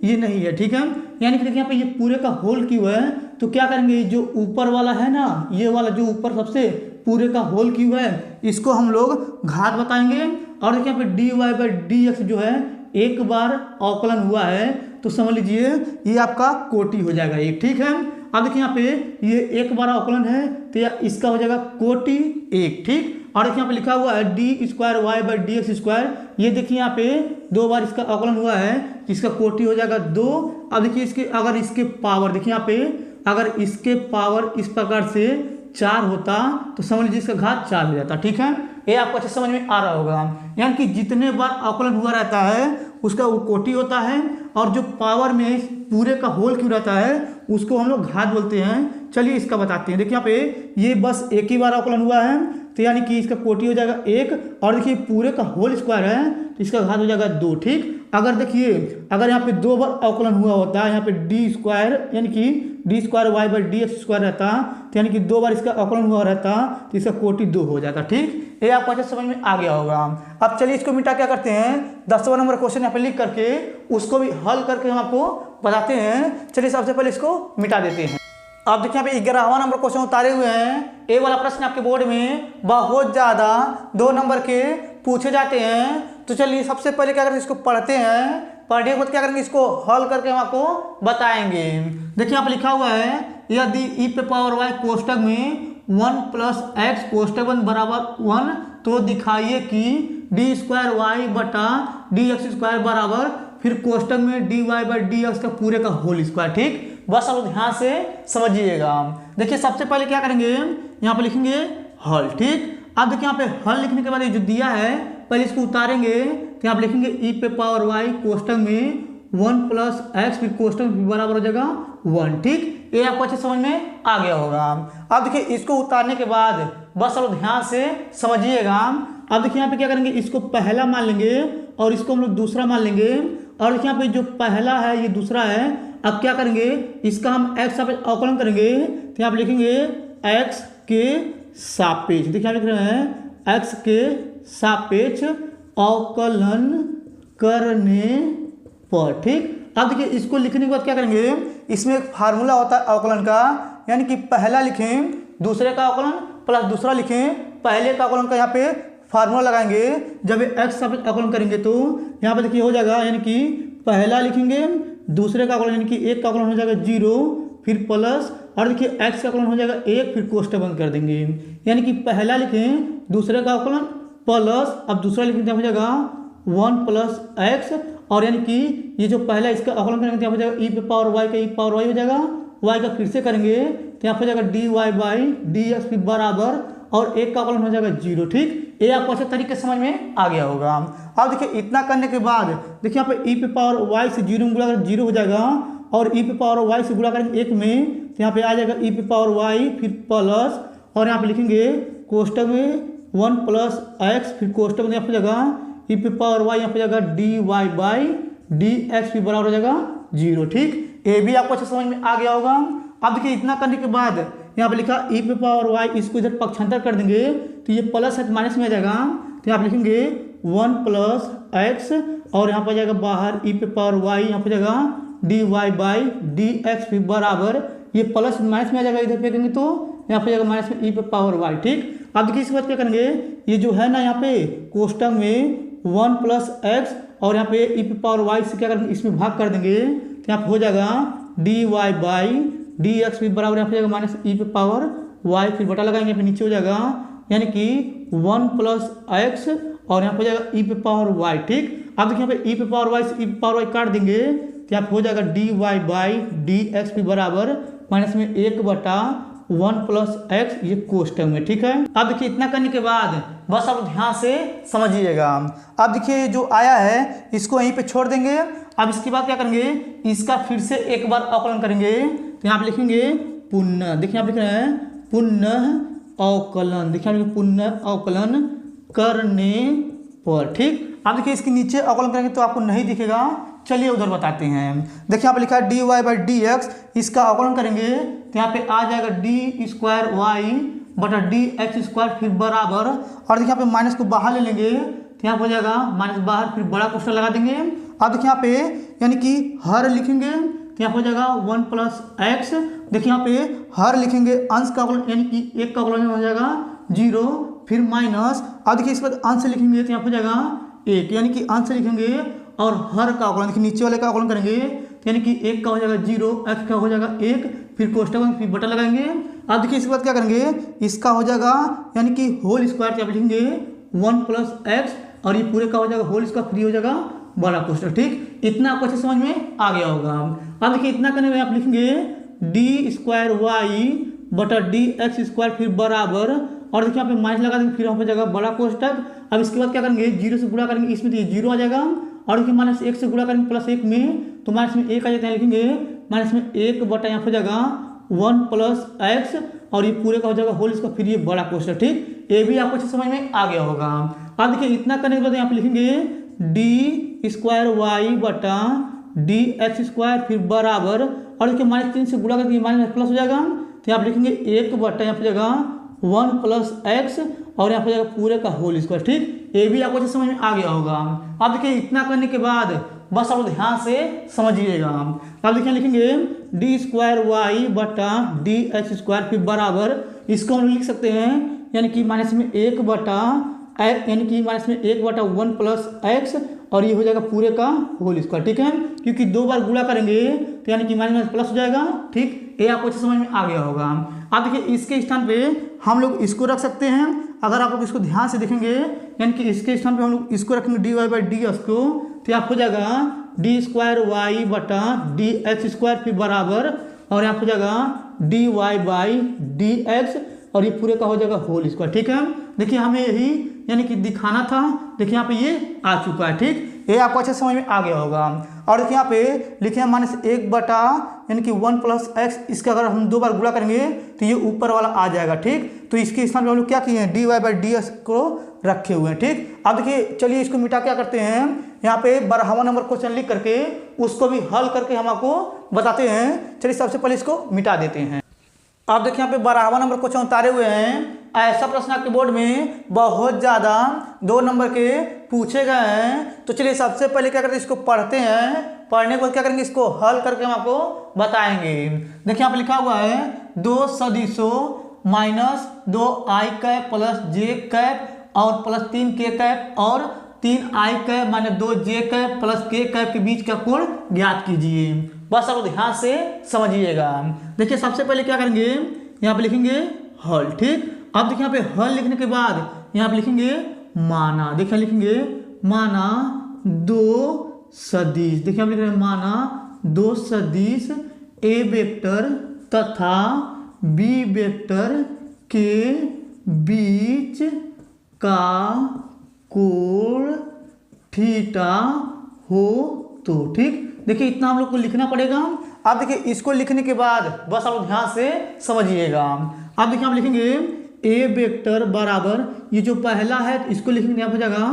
ये नहीं है। ठीक है, यानी कि देखिए यहाँ पे ये पूरे का होल q है तो क्या करेंगे, जो ऊपर वाला है ना, ये वाला जो ऊपर सबसे पूरे का होल q है इसको हम लोग घात बताएंगे और देखिए यहाँ पे dy बाई डी एक्स जो है एक बार अवकलन हुआ है तो समझ लीजिए ये आपका कोटि हो जाएगा एक। ठीक है, अब देखिए यहाँ पे ये एक बार अवकलन है तो इसका हो जाएगा कोटि 1। ठीक, और देखिए यहाँ पे लिखा हुआ है d square y by d x square, ये देखिए यहाँ पे 2 बार इसका अवकलन हुआ है इसका कोटि हो जाएगा 2। अब देखिए इसके अगर इसके पावर देखिए यहाँ पे अगर इसके पावर इस प्रकार से 4 होता तो समझ लीजिए इसका घात 4 हो जाता। ठीक है, ये आपको अच्छे समझ में आ रहा होगा, यानी कि जितने बार अवकलन हुआ रहता है उसका वो कोटि होता है और जो पावर में पूरे का होल क्यों रहता है उसको हम लोग घात बोलते हैं। चलिए इसका बताते हैं, देखिए यहाँ पे ये बस एक ही बार अवकलन हुआ है तो यानी कि इसका कोटि हो जाएगा 1 और देखिए पूरे का होल स्क्वायर है तो इसका घात हो जाएगा 2। ठीक, अगर देखिए अगर यहाँ पे 2 बार अवकलन हुआ होता है यहाँ पे डी स्क्वायर यानी कि d square y by d x square रहता तो यानी कि 2 बार इसका अवकलन हुआ रहता तो इसका कोटि 2 हो जाता। ठीक, ये आपको अच्छे समझ में आ गया होगा। अब चलिए इसको मिटा क्या करते हैं, 10वां नंबर क्वेश्चन यहाँ पे लिख करके उसको भी हल करके हम आपको बताते हैं। चलिए सबसे पहले इसको मिटा देते हैं। अब देखिए यहाँ पे 11वां नंबर क्वेश्चन उतारे हुए हैं। ये वाला प्रश्न आपके बोर्ड में बहुत ज़्यादा 2 नंबर के पूछे जाते हैं। तो चलिए सबसे पहले क्या करेंगे, इसको पढ़ते हैं, पढ़ने के बाद क्या करेंगे, इसको हल करके हम आपको बताएंगे। देखिए यहाँ पे लिखा हुआ है यदि ई पे पावर वाई कोष्टक में 1 प्लस एक्स कोष्टक बंद बराबर 1 तो दिखाइए कि डी स्क्वायर वाई बटा डी एक्स स्क्वायर बराबर फिर कोष्टक में d y by d x का पूरे का होल स्क्वायर। ठीक, बस अब ध्यान से समझिएगा। देखिए सबसे पहले क्या करेंगे, यहाँ पे लिखेंगे हल। ठीक, अब देखिए यहाँ पे हल लिखने के बाद ये जो दिया है पहले इसको उतारेंगे, तो यहाँ पे लिखेंगे ई पे पावर वाई कोष्टक में 1 प्लस एक्स फिर कोष्टक में बराबर हो जाएगा 1। ठीक, ये आपको अच्छे समझ में आ गया होगा। अब देखिए इसको उतारने के बाद बस अब ध्यान से समझिएगा। अब देखिए यहाँ पे क्या करेंगे, इसको पहला मान लेंगे और इसको हम लोग दूसरा मान लेंगे। और देखिए यहाँ पे जो पहला है ये दूसरा है। अब क्या करेंगे, इसका हम एक्स सापेक्ष अवकलन करेंगे, तो यहाँ पे लिखेंगे एक्स के सापेक्ष। देखिए लिख रहे हैं एक्स के सापेक्ष अवकलन करने पर। ठीक, अब देखिए इसको लिखने के बाद क्या करेंगे, इसमें एक फार्मूला होता है अवकलन का, यानी कि पहला लिखें दूसरे का अवकलन प्लस दूसरा लिखें पहले का अवकलन का यहाँ पे फार्मूला लगाएंगे। जब एक्स सापेक्ष अवकलन करेंगे तो यहाँ पे देखिए हो जाएगा, यानी कि पहला लिखेंगे दूसरे का अवकलन यानी कि एक का अवकलन हो जाएगा 0 फिर प्लस, और देखिए एक्स का अवकलन हो जाएगा 1 फिर कोष्टक बंद कर देंगे। यानी कि पहला लिखें दूसरे का अवकलन प्लस, अब दूसरा लिखेंगे हो जाएगा 1 प्लस एक्स, और यानी कि ये जो पहला इसका अवकलन करेंगे हो जाएगा ई पे पावर वाई का ई पावर वाई हो जाएगा, वाई का फिर से करेंगे तो यहाँ पर हो जाएगा d y by d x फिर बराबर, और एक का अवकलन हो जाएगा 0। ठीक, ये आपको अच्छे तरीके से समझ में आ गया होगा। अब देखिए इतना करने के बाद देखिए यहाँ पे ई पे पावर वाई से 0 में गुणा करें 0 हो जाएगा, और ई पे पावर वाई से गुणा करेंगे 1 में, तो यहाँ पे आ जाएगा ई पे पावर वाई फिर प्लस, और यहाँ पे लिखेंगे कोष्टक में 1 प्लस एक्स फिर कोष्टक में यहाँ पे जाएगा ई पे पावर वाई, यहाँ पे जाएगा d y by d x फिर बराबर हो जाएगा 0। ठीक, ये भी आपको अच्छे समझ में आ गया होगा। अब देखिए इतना करने के बाद यहाँ पे लिखा ई पे पावर वाई, इसको इधर पक्षांतर कर देंगे तो ये प्लस है माइनस में आ जाएगा, तो यहाँ पे लिखेंगे 1 प्लस एक्स, और यहाँ पर जाएगा बाहर ई पे पावर वाई, यहाँ पे जाएगा d y by d x फिर बराबर, ये प्लस माइनस में आ जाएगा, इधर फेंकेंगे तो यहाँ पे जाएगा माइनस में ई पे पावर वाई। ठीक, अब देखिए इसके बाद क्या करेंगे, ये जो है ना यहाँ पे कोष्टक में 1 प्लस एक्स और यहाँ पे ई पे पावर वाई से क्या करेंगे इसमें भाग कर देंगे, तो यहाँ पे हो जाएगा d y by d x फिर बराबर यहाँ पे जाएगा माइनस ई पे पावर वाई फिर बटा लगाएंगे, फिर नीचे हो जाएगा यानी कि 1 प्लस एक्स और यहाँ पे जाएगा ई पे पावर वाई। ठीक, अब देखिए यहाँ पे ई पे पावर वाई से ई पे पावर वाई काट देंगे, तो यहाँ पे हो जाएगा d y by d x फिर बराबर माइनस में 1 बटा 1 प्लस एक्स, ये कोष्टक में। ठीक है, अब देखिए इतना करने के बाद बस अब ध्यान से समझिएगा। अब देखिए जो आया है इसको यहीं पे छोड़ देंगे। अब इसके बाद क्या करेंगे, इसका फिर से एक बार अवकलन करेंगे, तो यहाँ पे लिखेंगे पुनः, देखिए यहाँ पे लिख रहे हैं पुनः अवकलन, देखिए यहाँ पे पुनः अवकलन करने पर। ठीक, अब देखिए इसके नीचे अवकलन करेंगे तो आपको नहीं दिखेगा, चलिए उधर बताते हैं। देखिए यहाँ पे लिखा है d y by d x, इसका अवकलन करेंगे तो यहाँ पे आ जाएगा डी स्क्वायर वाई बटा डी एक्स स्क्वायर फिर बराबर, और देखिए यहाँ पे माइनस को बाहर ले लेंगे तो यहाँ पे हो जाएगा माइनस बाहर फिर बड़ा क्वेश्चन लगा देंगे। अब देखिए यहाँ पे यानी कि हर लिखेंगे तो यहाँ पे हो जाएगा 1 प्लस एक्स, देखिए यहाँ पे हर लिखेंगे अंश का अवकलन यानी कि एक का अवकलन हो जाएगा 0 फिर माइनस, अब देखिए इसके बाद अंश लिखेंगे तो यहाँ पे हो जाएगा 1, यानी कि अंश लिखेंगे और हर का अवकलन देखिए नीचे वाले का अवकलन करेंगे यानी कि 1 का हो जाएगा 0, एक्स का हो जाएगा 1 फिर कोष्टक में फिर बटा लगाएंगे। अब देखिए इसके बाद क्या करेंगे, इसका हो जाएगा यानी कि होल स्क्वायर यहाँ पे लिखेंगे 1 प्लस एक्स और ये पूरे का हो जाएगा होल स्क्वायर फ्री हो जाएगा बड़ा कोष्टक। ठीक, इतना आपको अच्छे समझ में आ गया होगा। अब देखिए इतना करने में आप लिखेंगे डी स्क्वायर वाई बटा डी एक्स स्क्वायर फिर बराबर, और देखिए यहाँ पे माइनस लगा देंगे फिर यहाँ पे जाएगा बड़ा कोष्टक। अब इसके बाद क्या करेंगे 0 से गुणा करेंगे, इसमें तो ये 0 आ जाएगा, और देखिए माइनस 1 से गुणा करेंगे प्लस 1 में तो माइनस में 1 आ जाता है, लिखेंगे माइनस में 1 बटा यहाँ पे जाएगा 1 प्लस एक्स और ये पूरे का हो जाएगा होल, इसका फिर ये बड़ा कोष्टक। ठीक, ये भी आपको अच्छे समझ में आ गया होगा। अब देखिए इतना करने के बाद यहाँ पे लिखेंगे डी स्क्वायर वाई बटा डी एक्स स्क्वायर फिर बराबर, और देखिए माइनस 3 से गुणा करके माइनस प्लस हो जाएगा तो यहाँ पे लिखेंगे 1 बटा यहाँ पे जाएगा 1 प्लस एक्स और यहाँ पे जाएगा पूरे का होल स्क्वायर। ठीक, ये भी आपको अच्छे समझ में आ गया होगा। अब देखिए इतना करने के बाद बस आप ध्यान से समझिएगा। अब देखिए लिखेंगे डी स्क्वायर वाई बटा डी एक्स स्क्वायर फिर बराबर, इसको हम लिख सकते हैं यानी कि माइनस में 1 बटा यानी कि माइनस में 1 बटा 1 प्लस एक्स और ये हो जाएगा पूरे का होल स्क्वायर। ठीक है, क्योंकि 2 बार गुणा करेंगे तो यानी कि माइनस प्लस हो जाएगा। ठीक, ये आपको अच्छे समझ में आ गया होगा। अब देखिए इसके स्थान पे हम लोग इसको रख सकते हैं अगर आप लोग इसको ध्यान से देखेंगे यानी कि इसके स्थान पे हम लोग इसको रखेंगे d y by d x को, तो आप हो जाएगा डी स्क्वायर वाई बटा डी एक्स स्क्वायर फिर बराबर और यहाँ हो जाएगा d y by d x और ये पूरे का हो जाएगा होल स्क्वायर। ठीक है, देखिए हमें यही यानी कि दिखाना था, देखिए यहाँ पे ये आ चुका है। ठीक, ये आपको अच्छे समझ में आ गया होगा। और देखिए यहाँ पे लिखे -1 बटा यानी कि 1 प्लस एक्स, इसका अगर हम 2 बार गुणा करेंगे तो ये ऊपर वाला आ जाएगा। ठीक, तो इसके स्थान पे हम लोग क्या किए हैं d y by d x को रखे हुए हैं। ठीक, अब देखिए चलिए इसको मिटा क्या करते हैं, यहाँ पे 12वां नंबर क्वेश्चन लिख करके उसको भी हल करके हम आपको बताते हैं। चलिए सबसे पहले इसको मिटा देते हैं। अब देखिए यहाँ पे 12वां नंबर क्वेश्चन उतारे हुए हैं। ऐसा प्रश्न आपके बोर्ड में बहुत ज़्यादा 2 नंबर के पूछे गए हैं। तो चलिए सबसे पहले क्या करते हैं, इसको पढ़ते हैं, पढ़ने के बाद क्या करेंगे, इसको हल करके हम आपको बताएंगे। देखिए यहाँ पे लिखा हुआ है 2 सदिशों माइनस 2 आई कैप प्लस जे कैप और प्लस 3 के कैप और 3 आई कैप माइनस 2 जे कैप प्लस के कैप के बीच का कोण ज्ञात कीजिए। बस आप ध्यान से समझिएगा। देखिए सबसे पहले क्या करेंगे, यहाँ पे लिखेंगे हल। ठीक, अब देखिए यहाँ पे हल लिखने के बाद यहाँ पे लिखेंगे माना। देखिए लिखेंगे माना 2 सदिश, देखिए हम लिख रहे हैं माना 2 सदिश ए वेक्टर तथा बी वेक्टर के बीच का कोण थीटा हो तो। ठीक, देखिए इतना हम लोग को लिखना पड़ेगा। अब देखिए इसको लिखने के बाद बस आप ध्यान से समझिएगा। अब देखिए आप लिखेंगे ए वेक्टर बराबर ये जो पहला है इसको लिखेंगे यहाँ पे जाएगा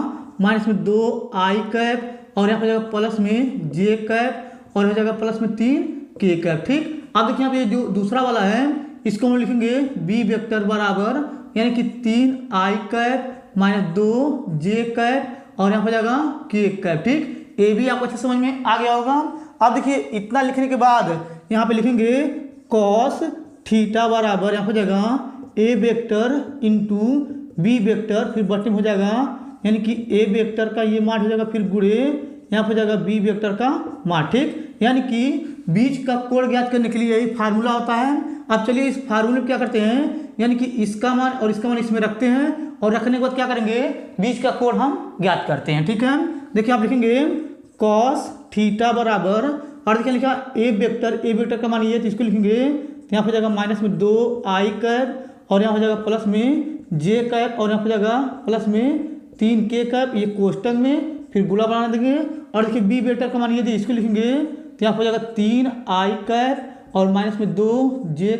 -2 आई कैप और यहाँ पे जाएगा प्लस में जे कैप और यहाँ जाएगा प्लस में 3 के कैप। ठीक, अब देखिए यहाँ पे जो दूसरा वाला है इसको हम लिखेंगे बी वेक्टर बराबर यानी कि 3 आई कैप -2 जे कैप और यहाँ पे जाएगा के कैप। ठीक, ये भी आपको अच्छे समझ में आ गया होगा। अब देखिए इतना लिखने के बाद यहाँ पे लिखेंगे कॉस थीटा बराबर यहाँ हो जाएगा ए वेक्टर इंटू बी वेक्टर फिर बटे में हो जाएगा यानी कि ए वेक्टर का ये मान हो जाएगा फिर गुणे यहाँ पे जाएगा बी वेक्टर का मान। ठीक, यानी कि बीच का कोण ज्ञात करने के लिए यही फार्मूला होता है। अब चलिए इस फार्मूले में क्या करते हैं, यानी कि इसका मान और इसका मान इसमें रखते हैं और रखने के बाद क्या करेंगे बीच का कोण हम ज्ञात करते हैं। ठीक है, देखिए आप लिखेंगे कॉस थीटा बराबर और देखिए लिखा ए वेक्टर का मान ये तो इसको लिखेंगे तो यहाँ पे जाएगा -2 आई कैप और यहाँ हो जाएगा प्लस में जे कैप और यहाँ पे जाएगा प्लस में 3 के कैप, ये कोष्टक में फिर गुणा बना देंगे। और देखिए बी वेक्टर का मान ये इसको लिखेंगे तो यहाँ पे जाएगा 3 आई कैप और -2 जे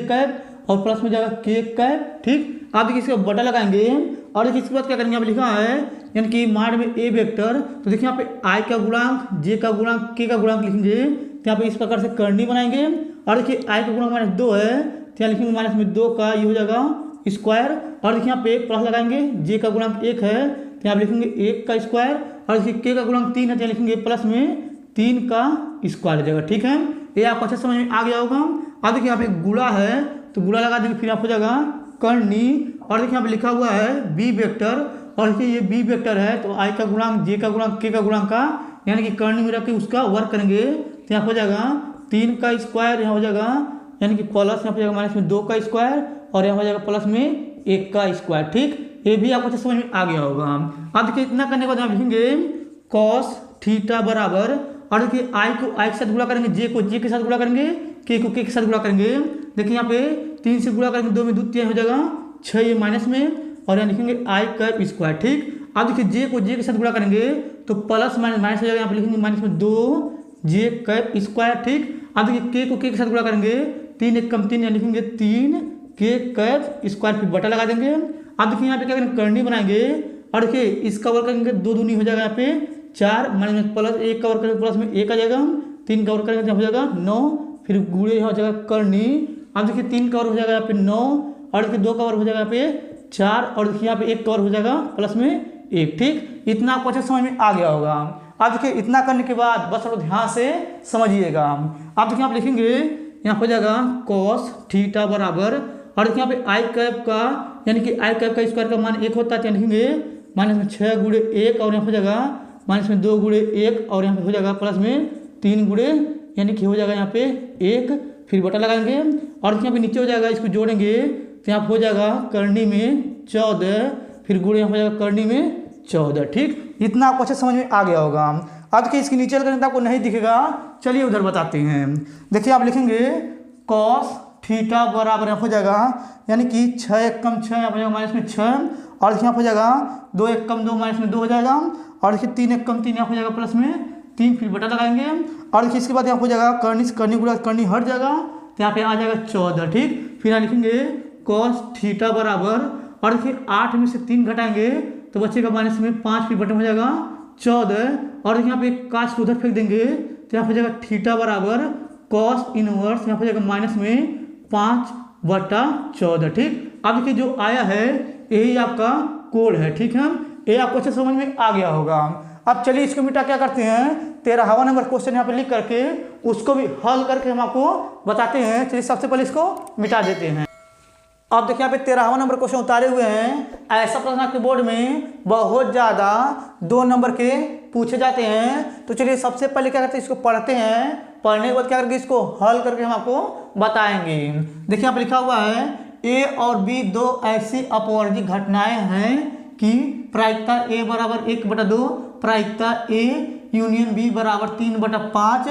कैप और प्लस में जाएगा के कैप। ठीक, आप देखिए इसका बटा लगाएंगे और देखिए इसके बाद क्या करेंगे, यहाँ पे लिखा है यानी कि मान में ए वेक्टर तो देखिए यहाँ पे आई का गुणांक जे का गुणांक के का गुणांक लिखेंगे तो यहाँ पे इस प्रकार से करनी बनाएंगे। और देखिए आई का गुणांक -2 है तो यहाँ लिखेंगे -2 का ये हो जाएगा स्क्वायर और देखिए यहाँ पे प्लस लगाएंगे जे का गुणांक 1 है तो यहाँ लिखेंगे 1 का स्क्वायर और देखिए के का गुणांक 3 है तो यहाँ लिखेंगे प्लस में 3 का स्क्वायर हो जाएगा। ठीक है, ये आपको अच्छे समझ में आ गया होगा। अब देखिए यहाँ पे गुणा है तो गुणा लगा देंगे फिर आप हो जाएगा करनी और देखिए यहाँ पे लिखा हुआ है बी वेक्टर और देखिए ये बी वेक्टर है तो आई का गुणांक जे का गुणांक के का गुणांक का यानी कि करनी में रख के उसका वर्क करेंगे तो यहाँ हो जाएगा 3 का स्क्वायर यहाँ हो जाएगा यानी कि प्लस यहाँ पे जाएगा -2 का स्क्वायर और यहाँ हो जाएगा प्लस में 1 का स्क्वायर। ठीक, ये भी आपको अच्छे समझ में आ गया होगा। अब देखिए इतना करने के बाद आप लिखेंगे कॉस थीटा बराबर और देखिए आई को आई के साथ गुणा करेंगे, जे को जे के साथ गुणा करेंगे, के को के के साथ गुणा करेंगे। देखिए यहाँ पे 3 से गुणा करेंगे 2 में 2 3 हो जाएगा 6 ये माइनस में और यहाँ लिखेंगे आई कैप स्क्वायर। ठीक, अब देखिए जे को जे के साथ गुणा करेंगे तो प्लस माइनस हो जाएगा, यहाँ पे लिखेंगे -2 जे कैप स्क्वायर। ठीक, अब देखिए के को के साथ गुणा करेंगे 3 1 कम 3 यहाँ लिखेंगे 3 के कैप स्क्वायर फिर बटा लगा देंगे। अब देखिए यहाँ पे क्या करेंगे करनी बनाएंगे और देखिए इसका वर्क करेंगे 2 दूनी हो जाएगा यहाँ पे 4 माइनस प्लस 1 का वर्क करेंगे प्लस में 1 आ जाएगा 3 का वर्क करेंगे हो जाएगा 9 फिर गुणे यहाँ हो जाएगा करनी। अब देखिए 3 का वर्क हो जाएगा यहाँ पे 9 और देखिए 2 का वर्क हो जाएगा यहाँ पे 4 और देखिए यहाँ पे 1 का वर्क हो जाएगा प्लस में 1। ठीक, इतना आपको अच्छे समझ में आ गया होगा। अब देखिए इतना करने के बाद बस आप ध्यान से समझिएगा। अब देखिए आप लिखेंगे यहाँ हो जाएगा कॉस थीटा बराबर और देखिए यहाँ पे आई कैप का यानी कि आई कैप का स्क्वायर का मान 1 होता है तो लिखेंगे -6 गुणे 1 और यहाँ हो जाएगा -2 गुणे 1 और यहाँ पे हो जाएगा प्लस में 3 गुणे यानी कि हो जाएगा यहाँ पे 1 फिर बटा लगाएंगे और यहाँ पे नीचे हो जाएगा इसको जोड़ेंगे तो यहाँ हो जाएगा करनी में 14, फिर गुण यहाँ हो जाएगा करनी में 14। ठीक, इतना आपको अच्छे समझ में आ गया होगा। अब देखिए इसकी नीचे करेंगे तो आपको नहीं दिखेगा, चलिए उधर बताते हैं। देखिए आप लिखेंगे कॉस थीटा बराबर यहाँ हो जाएगा, यानी कि 6 एकम 6 यहाँ हो जाएगा माइनस में 6, और देखिए यहाँ हो जाएगा 2 एकम 2 माइनस में 2 हो जाएगा, और देखिए 3 एकम 3 यहाँ हो जाएगा प्लस में 3, फिर बटा लगाएंगे, और देखिए इसके बाद यहाँ हो जाएगा करनी से करनी गुणा करनी हट जाएगा, तो यहाँ पे आ जाएगा 14। ठीक, फिर यहाँ लिखेंगे कॉस थीटा बराबर, और देखिए 8 में से 3 घटाएंगे तो बचेगा माइनस में 5, फिर बटे में हो जाएगा 14, और देखिए यहाँ पे काश को उधर फेंक देंगे तो यहाँ हो जाएगा थीटा बराबर कॉस इनवर्स यहाँ हो जाएगा माइनस में 5/14। ठीक, अब देखिए जो आया है यही आपका कोड है। ठीक है, ये आपको अच्छे समझ में आ गया होगा। अब चलिए इसको मिटा क्या करते हैं, 13वां नंबर क्वेश्चन यहाँ पे लिख करके उसको भी हल करके हम आपको बताते हैं। चलिए सबसे पहले इसको मिटा देते हैं। अब देखिए यहाँ पे 13वां नंबर क्वेश्चन उतारे हुए हैं। ऐसा प्रश्न आपके बोर्ड में बहुत ज़्यादा 2 नंबर के पूछे जाते हैं। तो चलिए सबसे पहले क्या करते हैं, इसको पढ़ते हैं, पढ़ने के बाद क्या करके इसको हल करके हम आपको बताएंगे। देखिए यहाँ पे लिखा हुआ है ए और बी 2 ऐसी अपवर्गी घटनाएं हैं कि प्रायिकता ए बराबर 1/2, प्रायिकता ए यूनियन बी बराबर 3/5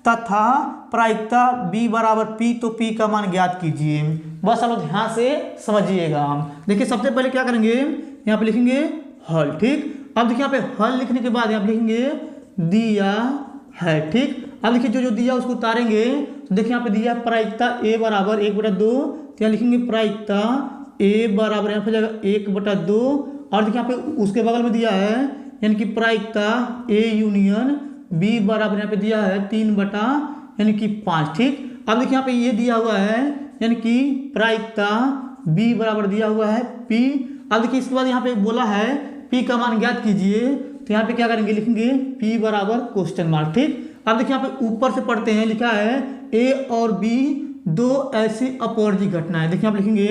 तथा प्रायिकता बी बराबर पी, तो पी का मान ज्ञात कीजिए। बस आप ध्यान से समझिएगा। देखिए सबसे पहले क्या करेंगे, यहाँ पे लिखेंगे हल। ठीक, अब देखिए यहाँ पे हल लिखने के बाद यहाँ पे लिखेंगे दिया है। ठीक, अब देखिए जो दिया उसको उतारेंगे तो देखिए यहाँ पे दिया प्रायिकता ए बराबर 1/2, तो यहाँ लिखेंगे प्रायिकता ए बराबर यहाँ पे जाएगा 1/2, और देखिए यहाँ पे उसके बगल में दिया है यानी कि प्रायिकता ए यूनियन बी बराबर यहाँ पे दिया है 3/5। ठीक, अब देखिए यहाँ पे ये दिया हुआ है यानी कि प्रायिकता बी बराबर दिया हुआ है पी। अब देखिए इसके बाद यहाँ पे बोला है पी का मान ज्ञात कीजिए, तो यहाँ पे क्या करेंगे, लिखेंगे पी बराबर क्वेश्चन मार्क। ठीक, अब देखिए यहाँ पे ऊपर से पढ़ते हैं, लिखा है ए और बी 2 ऐसी अपवर्जी घटनाएं। देखिए आप लिखेंगे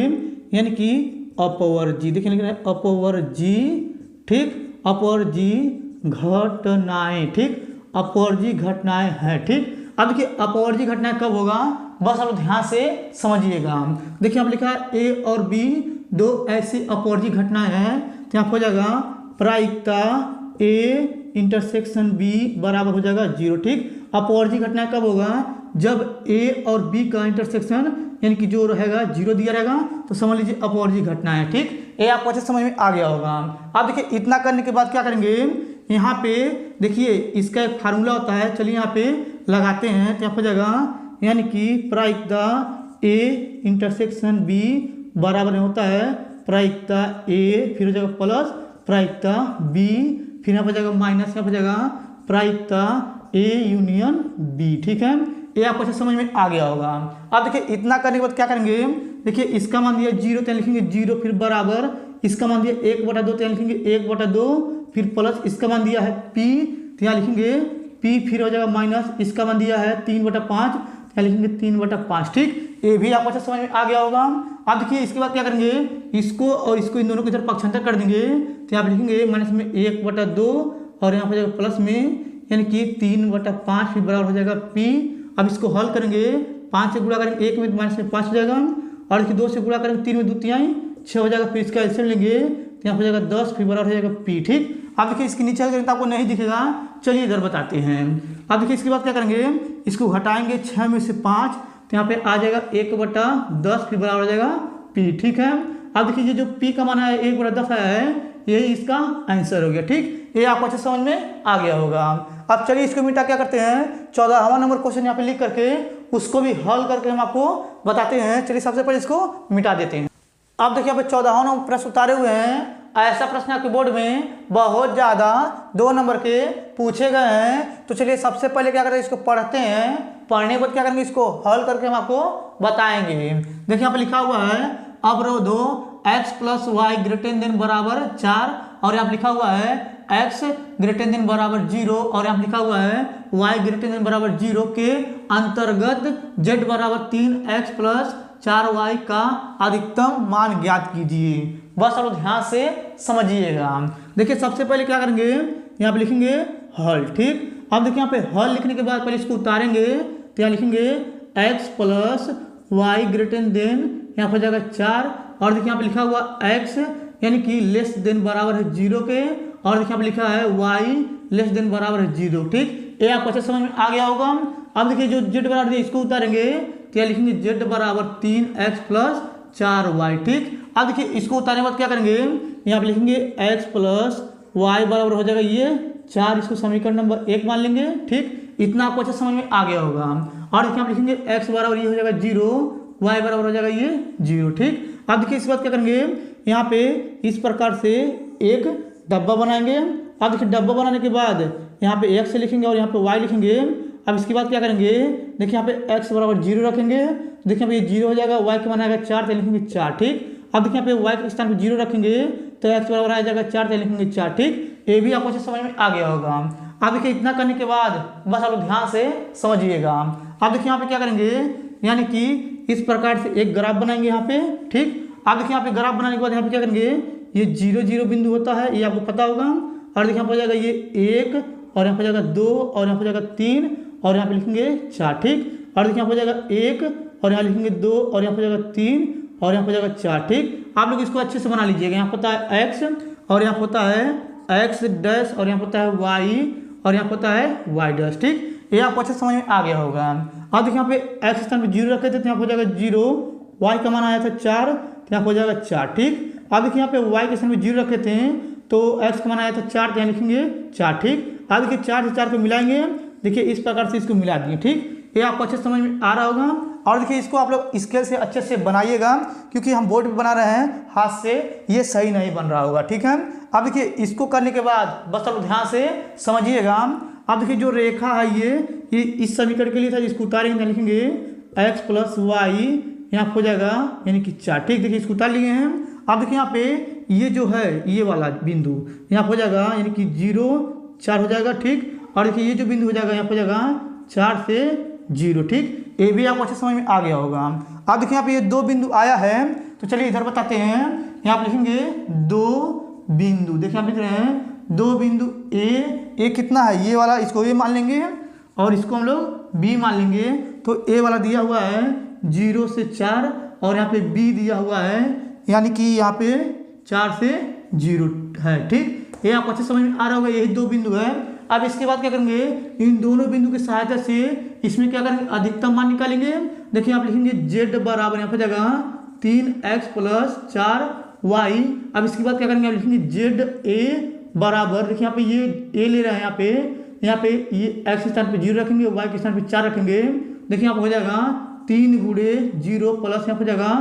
यानी कि अपवर्जी, देखिए लिख रहे हैं अपवर्जी। ठीक, अपवर्जी घटनाएं। ठीक, अपवर्जी घटनाएं हैं। ठीक, अब देखिए अपवर्जी घटनाएं कब होगा, बस आप ध्यान से समझिएगा। देखिए आप लिखा है ए और बी 2 ऐसी अपवर्जी घटनाएं हैं, तो यहाँ हो जाएगा प्रायिकता ए इंटरसेक्शन बी बराबर हो जाएगा 0। ठीक, अपवर्जी घटनाएं कब होगा, जब ए और बी का इंटरसेक्शन यानी कि जो रहेगा 0 दिया रहेगा, तो समझ लीजिए अपवर्जी घटना है। ठीक, ये आपको अच्छे समझ में आ गया होगा। अब देखिए इतना करने के बाद क्या करेंगे, यहाँ पे देखिए इसका एक फार्मूला होता है, चलिए यहाँ पे लगाते हैं, तो यहाँ हो जाएगा यानी कि प्रायिकता ए इंटरसेक्शन बी बराबर होता है प्रायिकता ए, फिर हो जाएगा प्लस प्रायिकता बी, फिर यहाँ हो जाएगा माइनस, यहाँ हो जाएगा प्रायिकता ए यूनियन बी। ठीक है, ये आपको अच्छे समझ में आ गया होगा। अब देखिए इतना करने के बाद क्या करेंगे, देखिए इसका मान दिया 0 तो लिखेंगे 0, फिर बराबर इसका मान दिया 1/2 तो लिखेंगे 1/2, फिर प्लस इसका मान दिया है p, तो यहाँ लिखेंगे p, फिर हो जाएगा माइनस इसका मान दिया है 3/5, तो यहाँ लिखेंगे 3/5। ठीक, ये भी आपको अच्छे समझ में आ गया होगा। अब देखिए इसके बाद क्या करेंगे, इसको और इसको इन दोनों को इधर पक्षांतर कर देंगे, तो यहाँ लिखेंगे माइनस में 1/2 और यहाँ हो जाएगा प्लस में यानी कि 3/5, फिर बराबर हो जाएगा p। अब इसको हल करेंगे, 5 से गुणा करेंगे 1 में माइनस में 5 हो जाएगा, और देखिए 2 से गुणा करेंगे 3 में 2 तिहाई 6 हो जाएगा, फिर इसका एलसीएम लेंगे तो यहाँ हो जाएगा 10, फिर बराबर हो जाएगा p। ठीक, अब देखिए इसके नीचे करेंगे तो आपको नहीं दिखेगा, चलिए इधर बताते हैं। अब देखिए इसके बाद क्या करेंगे, इसको घटाएंगे 6 में से 5, तो यहाँ पे आ जाएगा 1/10, फिर बराबर हो जाएगा p। ठीक है, अब देखिए ये जो p का मान है 1/10 आया है, यही इसका आंसर हो गया। ठीक, ये आपको अच्छे समझ में आ गया होगा। अब चलिए इसको मिटा क्या करते हैं, 14वां नंबर क्वेश्चन यहाँ पे लिख करके उसको भी हल करके हम आपको बताते हैं। चलिए सबसे पहले इसको मिटा देते हैं। अब देखिए यहाँ पे 14वां नंबर प्रश्न उतारे हुए हैं। ऐसा प्रश्न आपके बोर्ड में बहुत ज़्यादा 2 नंबर के पूछे गए हैं। तो चलिए सबसे पहले क्या करें, इसको पढ़ते हैं, पढ़ने के बाद क्या करेंगे, इसको हल करके हम आपको बताएंगे। देखिए यहाँ पे लिखा हुआ है अवरोधो x + y > बराबर 4, और यहाँ लिखा हुआ है x > बराबर 0, और यहाँ लिखा हुआ है y > बराबर 0 के अंतर्गत z बराबर 3x + 4y का अधिकतम मान ज्ञात कीजिए। बस आप ध्यान से समझिएगा। देखिए सबसे पहले क्या करेंगे, यहाँ पे लिखेंगे हल। ठीक, अब देखिए यहाँ पे हल लिखने के बाद पहले इसको उतारेंगे, तो यहाँ लिखेंगे x + y > यहाँ हो जाएगा 4, और देखिए यहाँ पे लिखा हुआ x यानी कि लेस देन बराबर है 0 के, और देखिए यहाँ पे लिखा है y लेस देन बराबर है 0। ठीक, ये आपको अच्छे समझ में आ गया होगा। अब देखिए जो z बराबर दिया इसको उतारेंगे तो यह लिखेंगे z बराबर 3x प्लस 4y। ठीक, अब देखिए इसको उतारने के बाद क्या करेंगे, यहाँ पे लिखेंगे x प्लस y बराबर हो जाएगा ये 4, इसको समीकरण नंबर 1 मान लेंगे। ठीक, इतना आपको अच्छा समझ में आ गया होगा। और देखिए हम लिखेंगे x बराबर ये हो जाएगा 0, y बराबर हो जाएगा ये 0। ठीक, अब देखिए इस बात क्या करेंगे, यहाँ पे इस प्रकार से एक डब्बा बनाएंगे। अब देखिए डब्बा बनाने के बाद यहाँ पे x लिखेंगे और यहाँ पे y लिखेंगे। अब इसके बाद क्या करेंगे, देखिए यहाँ पे x बराबर 0 रखेंगे, देखिए यहाँ पे ये 0 हो जाएगा, y के मान आएगा 4 तो लिखेंगे 4। ठीक, अब देखिए यहाँ पे y के स्थान पे 0 रखेंगे तो x बराबर आ जाएगा 4 तो लिखेंगे 4। ठीक, ये भी आपको अच्छे समझ में आ गया होगा। अब देखिए इतना करने के बाद बस आप लोग ध्यान से समझिएगा। अब देखिए यहाँ पे क्या करेंगे, यानी कि इस प्रकार से एक ग्राफ बनाएंगे यहाँ पे। ठीक, अब देखिए यहाँ पे ग्राफ बनाने के बाद यहाँ पे क्या करेंगे, ये 0 0 बिंदु होता है, ये आपको पता होगा। और देखिए यहाँ पे हो जाएगा ये 1, और यहाँ पे हो जाएगा 2, और यहाँ पे हो जाएगा 3, और यहाँ पे लिखेंगे 4। ठीक, और देखिए यहाँ पे हो जाएगा 1, और यहाँ लिखेंगे 2, और यहाँ पे हो जाएगा 3, और यहाँ पे हो जाएगा 4। ठीक, आप लोग इसको अच्छे से बना लीजिएगा। यहाँ होता है x, और यहाँ होता है x डैश, और यहाँ होता है y, और यहाँ होता है y डैश। ठीक, ये आपको अच्छे समझ में आ गया होगा। अब देखिए यहाँ पे x स्थान पे 0 रखे थे तो यहाँ हो जाएगा 0, y का मान आया था 4 तो यहाँ हो जाएगा 4। ठीक, अब देखिए यहाँ पे y के स्थान पे 0 रखे थे तो x का मान आया था 4 तो यहाँ लिखेंगे 4। ठीक, अब देखिए 4 से 4 को मिलाएंगे, देखिए इस प्रकार से इसको मिला दिए। ठीक, ये आपको अच्छे समझ में आ रहा होगा। और देखिए इसको आप लोग स्केल से अच्छे से बनाइएगा, क्योंकि हम बोर्ड पे बना रहे हैं हाथ से, ये सही नहीं बन रहा होगा। ठीक है, अब देखिए इसको करने के बाद बस आप ध्यान से समझिएगा। अब देखिए जो रेखा है ये इस समीकरण के लिए था, इसको उतारेंगे लिखेंगे x प्लस वाई, यहाँ हो जाएगा यानी कि 4। ठीक, देखिए इसको उतार लिए हैं। अब देखिए यहाँ पे ये जो है ये वाला बिंदु यहाँ हो जाएगा यानी कि 0 4 हो जाएगा। ठीक, और देखिए ये जो बिंदु हो जाएगा यहाँ हो जाएगा 4 से 0। ठीक, ये भी आपको अच्छे समझ में आ गया होगा। अब देखिए यहाँ पे ये 2 बिंदु आया है, तो चलिए इधर बताते हैं। यहाँ पे लिखेंगे 2 बिंदु, देखिए आप लिख रहे हैं 2 बिंदु ए कितना है ये वाला, इसको ए मान लेंगे और इसको हम लोग बी मान लेंगे। तो ए वाला दिया हुआ है 0 से 4, और यहाँ पे बी दिया हुआ है यानी कि यहाँ पे 4 से 0 है। ठीक, ये आपको अच्छे समझ में आ रहा होगा, यही 2 बिंदु है। अब इसके बाद क्या करेंगे, इन दोनों बिंदु की सहायता से इसमें क्या करेंगे, अधिकतम मान निकालेंगे। देखिए आप लिखेंगे z बराबर यहाँ पे जगह 3x प्लस 4y। अब इसके बाद क्या करेंगे, आप लिखेंगे z a बराबर, देखिए यहाँ पे ये a ले रहे हैं, यहाँ पे ये x के स्थान पे 0 रखेंगे, y के स्थान पे 4 रखेंगे। देखिए यहाँ पे हो जाएगा 3 गुणे 0 प्लस यहाँ पे जाएगा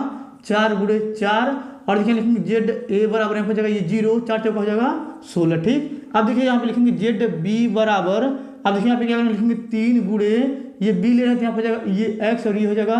4 गुणे 4, और देखिए लिखेंगे जेड ए बराबर यहाँ पे जाएगा ये 0 4 चौका हो जाएगा 16। ठीक, अब देखिए यहाँ पे लिखेंगे जेड बी बराबर, अब देखिए यहाँ पे क्या लिखेंगे 3 गुणे ये बी ले रहे थे यहाँ पे जाएगा ये एक्स और ये हो जाएगा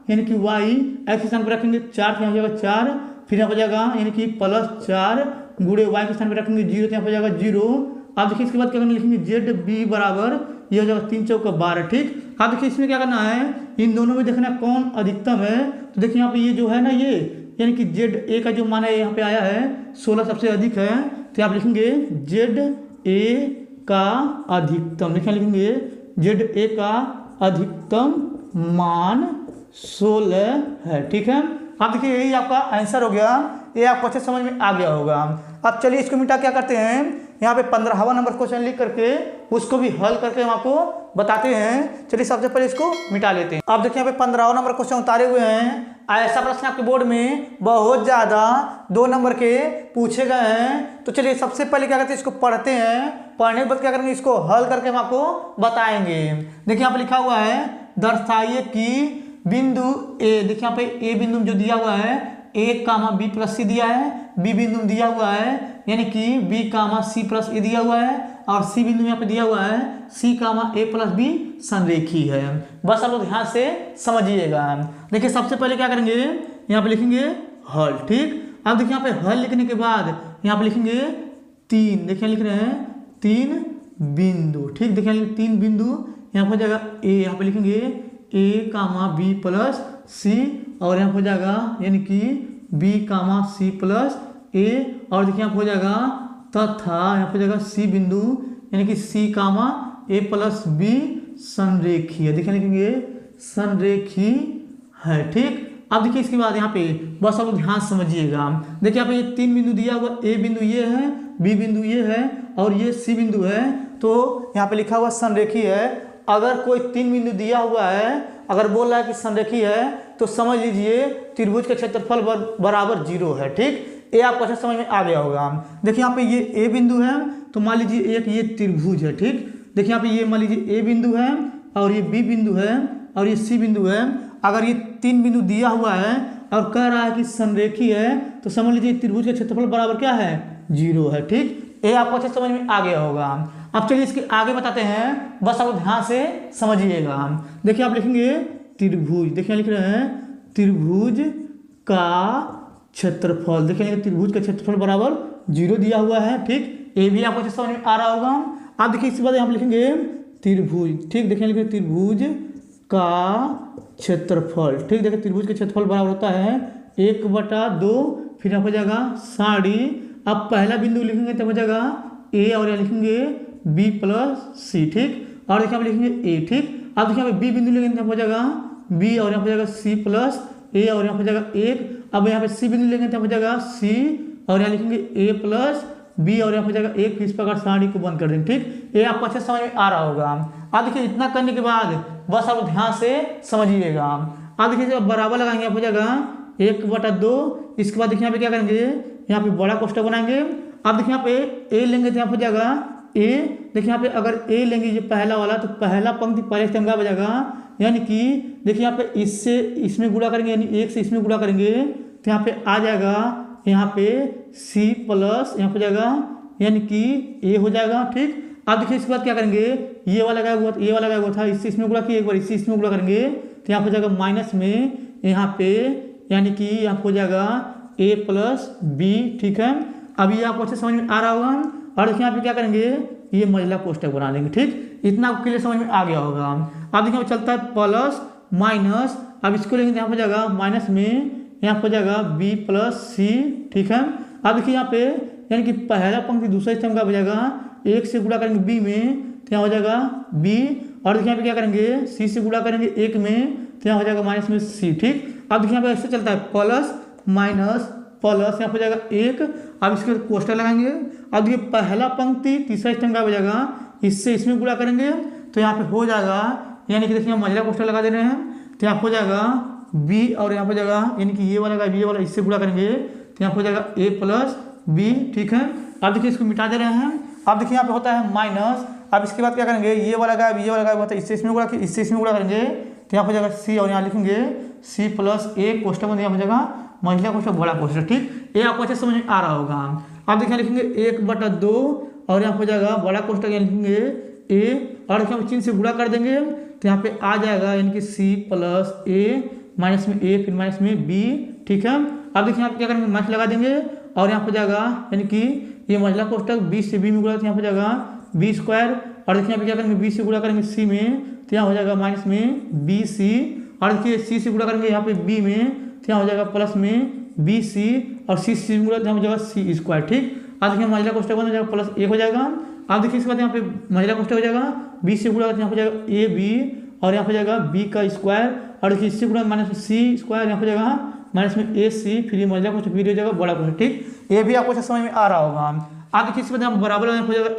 यानी कि वाई, एक्स के स्थान पर रखेंगे 4 तो यहाँ हो जाएगा 4, फिर यहाँ पर जाएगा यानी कि प्लस 4 गुणे वाई के स्थान पर रखेंगे 0 तो यहाँ पर जाएगा 0। अब देखिए इसके बाद क्या करना, लिखेंगे जेड बी बराबर ये हो जाएगा 3 चौका 12। ठीक, अब देखिए इसमें क्या करना है, इन दोनों में देखना कौन अधिकतम है। तो देखिए यहाँ पे ये जो है ना ये यानी कि जेड ए का जो मान है यहाँ पे आया है 16 सबसे अधिक है, तो आप लिखेंगे जेड ए का अधिकतम, देखिए लिखेंगे जेड ए का अधिकतम मान 16 है। ठीक है, अब देखिए यही आपका आंसर हो गया, ये आपको अच्छे समझ में आ गया होगा। अब चलिए इसको मिटा क्या करते हैं, यहाँ पे 15वां नंबर क्वेश्चन लिख करके उसको भी हल करके हम आपको बताते हैं। चलिए सबसे पहले इसको मिटा लेते हैं। अब देखिए यहाँ पे 15वां नंबर क्वेश्चन उतारे हुए हैं। ऐसा प्रश्न आपके बोर्ड में बहुत ज़्यादा 2 नंबर के पूछे गए हैं। तो चलिए सबसे पहले क्या करते हैं, इसको पढ़ते हैं, पढ़ने के बाद क्या करेंगे, इसको हल करके हम आपको बताएंगे। देखिए यहाँ पे लिखा हुआ है दर्शाइए कि बिंदु ए, देखिए यहाँ पे ए बिंदु जो दिया हुआ है ए कामा बी प्लस सी दिया है, बी बिंदु दिया हुआ है यानी कि बी कामा सी प्लस ए दिया हुआ है, और सी बिंदु यहाँ पे दिया हुआ है सी कामा ए प्लस बी संरेखी है। बस आप लोग ध्यान से समझिएगा। देखिए सबसे पहले क्या करेंगे, यहाँ पे लिखेंगे हल। ठीक, अब देखिए यहाँ पे हल लिखने के बाद यहाँ पे लिखेंगे 3, देखिए लिख रहे हैं 3 बिंदु। ठीक, देखिए 3 बिंदु यहाँ पे हो जाएगा ए, यहाँ पे लिखेंगे ए कामा बी प्लस सी, और यहाँ हो जाएगा यानी कि बी कामा सी प्लस ए, और देखिए यहाँ हो जाएगा तथा यहाँ हो जाएगा सी बिंदु यानी कि सी कामा ए प्लस बी संरेखी है। देखिए लिखेंगे संरेखी है। ठीक, अब देखिए इसके बाद यहाँ पे बस आप ध्यान से समझिएगा। देखिए यहाँ पे ये 3 बिंदु दिया हुआ, ए बिंदु ये है, बी बिंदु ये है और ये सी बिंदु है। तो यहाँ पे लिखा हुआ संरेखी है। अगर कोई 3 बिंदु दिया हुआ है, अगर बोल रहा है कि संरेखी है, तो समझ लीजिए त्रिभुज का क्षेत्रफल बराबर 0 है। ठीक, ये आपको अच्छा समझ में आ गया होगा। देखिए यहाँ पे ये ए बिंदु है, तो मान लीजिए एक ये त्रिभुज है। ठीक, देखिए यहाँ पे ये मान लीजिए ए बिंदु है और ये बी बिंदु है और ये सी बिंदु है। अगर ये 3 बिंदु दिया हुआ है और कह रहा है कि संरेखी है, तो समझ लीजिए त्रिभुज का क्षेत्रफल बराबर क्या है, 0 है। ठीक, ये आपको अच्छे समझ में आ गया होगा। अब चलिए इसके आगे बताते हैं, बस आप ध्यान से समझिएगा। देखिए आप लिखेंगे त्रिभुज, देखिए लिख रहे हैं त्रिभुज का क्षेत्रफल। देखिए त्रिभुज का क्षेत्रफल बराबर 0 दिया हुआ है। ठीक, ये भी आपको अच्छे समझ में आ रहा होगा। अब देखिए इसके बाद यहाँ पे लिखेंगे त्रिभुज। ठीक, देखिए लिखेंगे त्रिभुज का क्षेत्रफल। ठीक, देखिए त्रिभुज का क्षेत्रफल बराबर होता है 1/2, फिर यहाँ हो जाएगा साड़ी। अब पहला बिंदु लिखेंगे तो हो जाएगा ए और यहाँ लिखेंगे बी प्लस सी। ठीक, और देखिए यहाँ पे लिखेंगे ए। ठीक, अब देखिए यहाँ पे बी बिंदु लेंगे तो हो जाएगा बी और यहाँ हो जाएगा सी प्लस ए और यहाँ हो जाएगा 1। अब यहाँ पे सी बिंदु लेंगे तो हो जाएगा सी और यहाँ लिखेंगे ए प्लस बी और यहाँ हो जाएगा 1। फिर इस प्रकार साड़ी को बंद कर देंगे। ठीक, ये आपको अच्छे समझ में आ रहा होगा। अब देखिए इतना करने के बाद बस आप ध्यान से समझिएगा। अब देखिए जब बराबर लगाएंगे यहाँ हो जाएगा 1/2। इसके बाद देखिए यहाँ पे क्या करेंगे, यहाँ पे बड़ा कोष्ठक बनाएंगे। अब देखिए यहाँ पे ए लेंगे तो यहाँ हो जाएगा ए। देखिए यहाँ पे अगर ए लेंगे ये पहला वाला, तो पहला पंक्ति पहले से हो जाएगा, यानी कि देखिए यहाँ पे इससे इसमें गुणा करेंगे, यानी 1 से इसमें गुणा करेंगे तो यहाँ पे आ जाएगा यहाँ पे सी प्लस यहाँ हो जाएगा, यानी कि ए हो जाएगा। ठीक, अब देखिए इसके बाद क्या करेंगे, ये वाला लगाया हुआ, ये वाला लगाया हुआ था, इससे इसमें गुणा किए, एक बार इससे इसमें गुणा करेंगे तो यहाँ हो जाएगा माइनस में यहाँ पे, यानी कि यहाँ हो जाएगा ए प्लस बी। ठीक है, अब ये आपको अच्छे समझ में आ रहा होगा। और देखिए यहाँ पे क्या करेंगे, ये मंझला कोष्ठक बना देंगे। ठीक, इतना आपके लिए समझ में आ गया होगा। अब देखिए चलता है प्लस माइनस। अब इसको लेंगे यहाँ हो जाएगा माइनस में यहाँ हो जाएगा बी प्लस सी। ठीक है, अब देखिए यहाँ पे यानी कि पहला पंक्ति दूसरा स्तंभ का हो जाएगा, 1 से गुणा करेंगे बी में तो यहाँ हो जाएगा बी। और देखिए यहाँ पे क्या करेंगे, सी से गुणा करेंगे 1 में तो यहाँ हो जाएगा माइनस में सी। ठीक, अब देखिए यहाँ पे ऐसे चलता है प्लस माइनस प्लस, यहाँ हो जाएगा 1। अब इसके कोष्ठक लगाएंगे। अब देखिए पहला पंक्ति तीसरा स्तंभ का हो जाएगा, इससे इसमें गुणा करेंगे तो यहाँ पे हो जाएगा, यानी कि देखिए हम मंझला कोष्ठक लगा दे रहे हैं तो यहाँ हो जाएगा बी और यहाँ हो जाएगा, यानी कि ये वाला बी वाला इससे गुणा करेंगे तो यहाँ हो जाएगा ए प्लस बी। ठीक है, अब देखिए इसको मिटा दे रहे हैं। अब देखिए यहाँ पे होता है माइनस। अब इसके बाद क्या करेंगे, ये वाला गायब, ये वाला गायब होता है, इससे इसमें गुणा, इससे इसमें गुणा करेंगे तो यहाँ हो जाएगा सी और यहाँ लिखेंगे सी प्लस ए। कोष्ठक में यहाँ हो जाएगा मंझला कोष्ठक बड़ा कोष्ठक। ठीक, ये आपको अच्छे समझ में आ रहा होगा। अब देखिए लिखेंगे 1/2 और यहाँ हो जाएगा बड़ा कोष्ठक, यहाँ लिखेंगे ए और देखिए चिन्ह से गुणा कर देंगे तो यहाँ पे आ जाएगा, यानी कि सी प्लस ए माइनस में ए फिर माइनस में बी। ठीक है, अब देखिए यहाँ पे क्या करेंगे, माइनस लगा देंगे और यहाँ हो जाएगा, यानी कि ये मंझला कोष्ठक 20 से बी में गुणा तो यहाँ हो जाएगा बी स्क्वायर। और देखिए यहाँ पे क्या करेंगे, बी से गुणा करेंगे सी में तो यहाँ हो जाएगा माइनस में बी सी। और देखिए सी से गुणा करेंगे यहाँ पे बी में तो यहाँ हो जाएगा प्लस में बी सी और सी में गुणा तो यहाँ हो जाएगा सी स्क्वायर। ठीक, अब देखिए मंझला कोष्ठक बन जाएगा प्लस 1 हो जाएगा। अब देखिए इसके बाद यहाँ पे मंझला कोष्ठक हो जाएगा, बी से गुणा तो यहाँ हो जाएगा ए बी और यहाँ हो जाएगा बी का स्क्वायर। और देखिए इससे गुणा माइनस में सी स्क्वायर, यहाँ हो जाएगा माइनस में ए सी, फिर ये मंझला कोष्ठक फिर हो जाएगा बड़ा कोष्ठक। ठीक, ये भी आपको समझ में आ रहा होगा। अब देखिए इसके बाद यहाँ बराबर हो जाएगा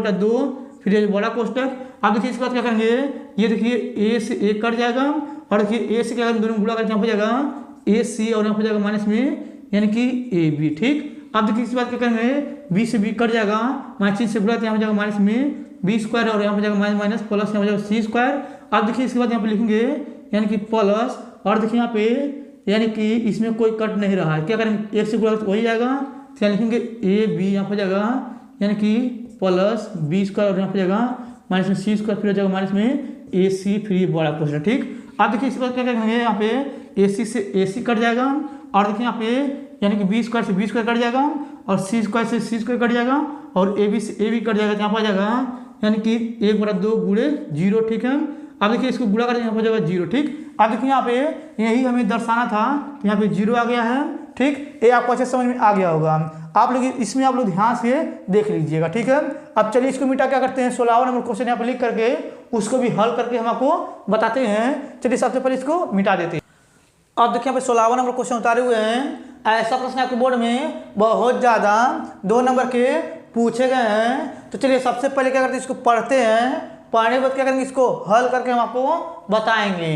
1/2 फिर ये बड़ा कोष्ठक। अब देखिए इसके बाद क्या करेंगे, ये देखिए ए से ए कट जाएगा और देखिए ए से क्या करेंगे, दोनों गुणा करके यहाँ हो जाएगा ए सी और यहाँ हो जाएगा माइनस में, यानी कि ए बी। ठीक, अब देखिए इसके बाद क्या करेंगे, बी से बी कट जाएगा, माइनस से गुणा तो यहाँ हो जाएगा माइनस में बी स्क्वायर और यहाँ हो जाएगा माइनस प्लस यहाँ हो जाएगा सी स्क्वायर। अब देखिए इसके बाद यहाँ पे लिखेंगे, यानी कि प्लस। और देखिए यहाँ पे यानी कि इसमें कोई कट नहीं रहा है, क्या करेंगे, 1 से गुणा तो वही जाएगा तो यहाँ लिखेंगे ए बी, यहाँ हो जाएगा यानी कि प्लस बी स्क्वायर और यहाँ हो जाएगा माइनस में सी स्क्वायर, फिर हो जाएगा माइनस में ए सी, फिर बड़ा कोष्ठक। ठीक, अब देखिए इसके बाद क्या करेंगे, यहाँ पे ए सी से ए सी कट जाएगा और देखिए यहाँ पे यानी कि बी स्क्वायर से बी स्क्वायर कट जाएगा और सी स्क्वायर से सी स्क्वायर कट जाएगा और ए बी से ए बी कट जाएगा, यहाँ पर आ जाएगा यानी कि 1/2 गुणे 0। ठीक है, अब देखिए इसको गुणा करेंगे, यहाँ हो जाएगा 0। ठीक, अब देखिए यहाँ पे यही हमें दर्शाना था, यहाँ पे 0 आ गया है। ठीक, ये आपको अच्छे समझ में आ गया होगा। आप लोग इसमें आप लोग ध्यान से देख लीजिएगा। ठीक है, अब चलिए इसको मिटा क्या करते हैं, 16वां नंबर क्वेश्चन यहाँ पे लिख करके उसको भी हल करके हम आपको बताते हैं। चलिए सबसे पहले इसको मिटा देते हैं। अब देखिए यहाँ पे 16वां नंबर क्वेश्चन उतारे हुए हैं। ऐसा प्रश्न आपके बोर्ड में बहुत ज़्यादा 2 नंबर के पूछे गए हैं। तो चलिए सबसे पहले क्या करते हैं, इसको पढ़ते हैं। पढ़ने के बाद क्या करेंगे, इसको हल करके हम आपको बताएंगे।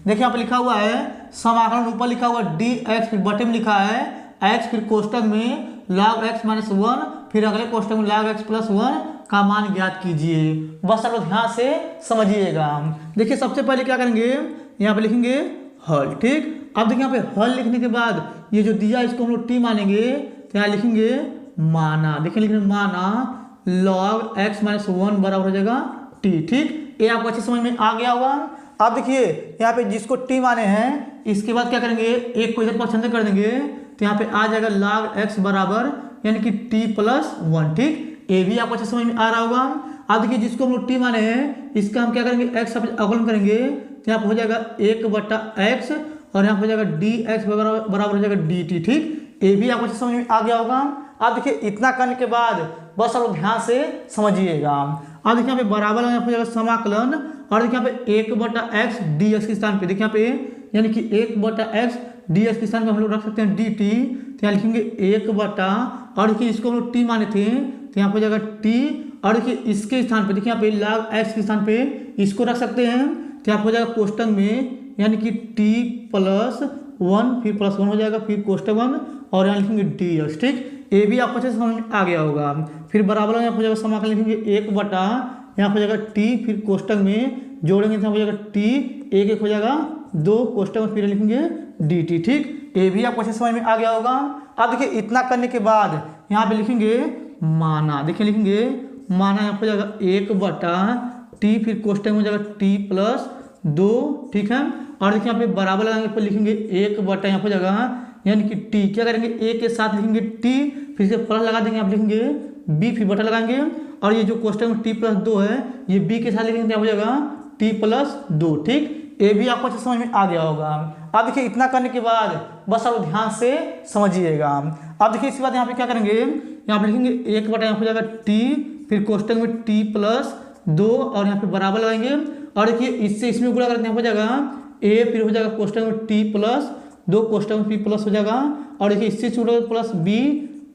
देखिए यहाँ पे लिखा हुआ है समाकलन, ऊपर लिखा हुआ डी एक्स, फिर बटे में लिखा है एक्स, फिर कोष्टक में log x माइनस 1, फिर अगले कोष्टक में log x प्लस 1 का मान ज्ञात कीजिए। बस आप लोग ध्यान से समझिएगा। देखिए सबसे पहले क्या करेंगे, यहाँ पे लिखेंगे हल। ठीक, अब देखिए यहाँ पे हल लिखने के बाद ये जो दिया इसको हम लोग टी मानेंगे, तो यहाँ लिखेंगे माना। देखिए लिखेंगे माना log x माइनस 1 बराबर हो जाएगा टी। ठीक, ये आपको अच्छी समझ में आ गया होगा। अब देखिए यहाँ पे जिसको टी माने हैं, इसके बाद क्या करेंगे, एक को इधर पक्षांतर कर देंगे, तो यहाँ पे आ जाएगा log x बराबर यानी कि t प्लस 1। ठीक, ये भी आपको अच्छे समझ में आ रहा होगा। अब देखिए जिसको हम लोग t माने हैं, इसका हम क्या करेंगे, x अवकलन करेंगे, तो यहाँ पे हो जाएगा 1/x और यहाँ पे हो जाएगा dx बराबर हो जाएगा dt। ठीक, ये भी आपको अच्छे समझ में आ गया होगा। अब देखिए इतना करने के बाद बस आप ध्यान से समझिएगा। अब देखिए यहाँ पे बराबर यहाँ पे हो जाएगा समाकलन, और देखिए यहाँ पे 1/x dx के स्थान पे, देखिए यहाँ पे यानी कि 1/x dx के स्थान पे हम लोग रख सकते हैं dt, तो यहाँ लिखेंगे 1 और देखिए इसको हम लोग t माने थे, तो यहाँ पे हो जाएगा t, और देखिए इसके स्थान पे देखिए यहाँ पे log x के स्थान पे इसको रख सकते हैं, तो यहाँ पे हो जाएगा कोष्टक में यानी कि t प्लस 1, फिर प्लस 1 हो जाएगा, फिर कोष्टक 1 और यहाँ लिखेंगे dx। ठीक, ये भी आपको अच्छे से समझ में आ गया होगा। फिर बराबर यहाँ पे हो जाएगा समाकलन, लिखेंगे 1 यहाँ पे हो जाएगा t, फिर कोष्टक में जोड़ेंगे तो यहाँ हो जाएगा t, 1 हो जाएगा 2 कोष्टक में, फिर लिखेंगे dt। ठीक, ये भी आपको अच्छे समझ में आ गया होगा। अब देखिए इतना करने के बाद यहाँ पे लिखेंगे माना। देखिए लिखेंगे माना, यहाँ पे हो जाएगा 1/t, फिर कोष्टक में हो जाएगा t प्लस 2। ठीक है, और देखिए यहाँ पे बराबर लगाएंगे, फिर लिखेंगे 1 यहाँ पे हो जाएगा यानी कि t, क्या करेंगे a के साथ लिखेंगे t, फिर से प्लस लगा देंगे, आप लिखेंगे b, फिर बटा लगाएंगे, और ये जो कोष्टक में t प्लस 2 है ये b के साथ लिखेंगे, यहाँ हो जाएगा t प्लस 2। ठीक, ये भी आपको अच्छे समझ में आ गया होगा। अब देखिए इतना करने के बाद बस आप ध्यान से समझिएगा। अब देखिए इसके बाद यहाँ पे क्या करेंगे, यहाँ पे लिखेंगे 1 यहाँ हो जाएगा t, फिर कोष्टक में t प्लस 2 और यहाँ पे बराबर लगाएंगे, और देखिए इससे इसमें गुणा करके यहाँ हो जाएगा a, फिर हो जाएगा कोष्टक में t प्लस 2 कोष्टक में p प्लस हो जाएगा, और देखिए इससे जुड़ा प्लस b,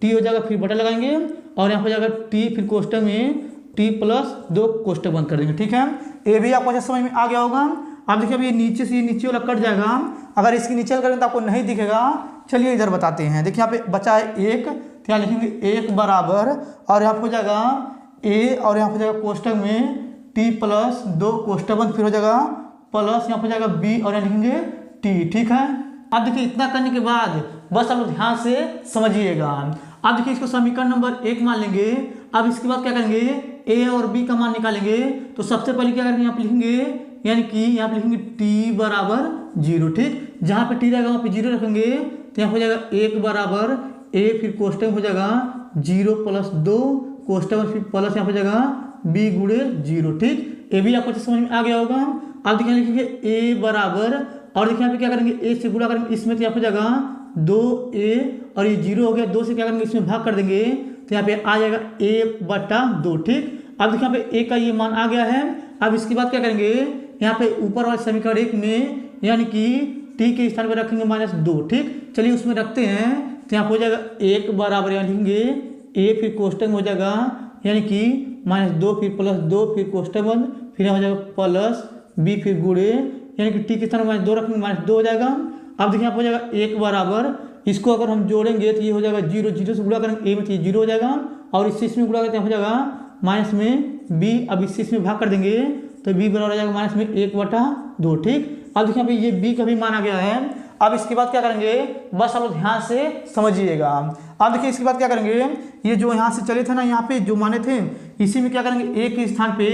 t हो जाएगा, फिर बटा लगाएंगे, और यहाँ हो जाएगा t, फिर कोष्टक में t प्लस 2 कोष्टक बंद कर देंगे। ठीक है, ये भी आपको अच्छे समझ में आ गया होगा। अब देखिए अभी नीचे से नीचे वाला कट जाएगा, अगर इसकी नीचे करें तो आपको नहीं दिखेगा। चलिए इधर बताते हैं। देखिए यहाँ पे बचा है 1, तो यहाँ लिखेंगे 1 बराबर, और यहाँ पे हो जाएगा a, और यहाँ पे हो जाएगा कोष्टक में t प्लस 2 कोष्टक बंद, फिर हो जाएगा प्लस यहाँ पे हो जाएगा b और यहाँ लिखेंगे t। ठीक है, अब देखिए इतना करने के बाद बस आप लोग ध्यान से समझिएगा। अब देखिए इसको समीकरण नंबर 1 मान लेंगे। अब इसके बाद क्या करेंगे, a और b का मान निकालेंगे। तो सबसे पहले क्या करेंगे, यहाँ पे लिखेंगे यानी कि यहाँ पे लिखेंगे t बराबर 0। ठीक, जहाँ पे t रहेगा वहाँ पे 0 रखेंगे, तो यहाँ हो जाएगा 1 बराबर a, फिर कोष्टक हो जाएगा 0 प्लस 2 कोष्टक में, फिर प्लस यहाँ हो जाएगा b गुणे 0। ठीक, ये भी आपको समझ में आ गया होगा। अब देखिए लिखेंगे a बराबर, और देखिए यहाँ पे क्या करेंगे a से गुणा करेंगे, इसमें तो यहाँ हो जाएगा 2a, और ये 0 हो गया, 2 से क्या करेंगे इसमें भाग कर देंगे, तो यहाँ पे आ जाएगा a/2। ठीक, अब देखिए यहाँ पे a का ये मान आ गया है। अब इसके बाद क्या करेंगे, यहाँ पे ऊपर वाले समीकरण 1 में यानी कि t के स्थान पर रखेंगे -2। ठीक, चलिए उसमें रखते हैं, तो यहाँ हो जाएगा 1 बराबर यहाँ लिखेंगे a, फिर कोष्टक में हो जाएगा यानी कि -2, फिर प्लस 2, फिर कोष्टक बंद, फिर यहाँ हो जाएगा प्लस b, फिर गुणे यानी कि t के स्थान पर -2 रखेंगे, -2 हो जाएगा। अब देखिए यहाँ हो जाएगा 1 बराबर, इसको अगर हम जोड़ेंगे तो ये हो जाएगा 0, 0 से गुणा करेंगे a में तो ये 0 हो जाएगा, और इससे इसमें गुणा करते हो जाएगा माइनस में b, अब इससे इसमें भाग कर देंगे तो b बराबर हो जाएगा माइनस में 1/2। ठीक, अब देखिए ये b का भी माना गया है। अब इसके बाद क्या करेंगे, बस आप लोग ध्यान से समझिएगा। अब देखिए इसके बाद क्या करेंगे, ये जो यहाँ से चले थे ना, यहाँ पे जो माने थे, इसी में क्या करेंगे, a के स्थान पे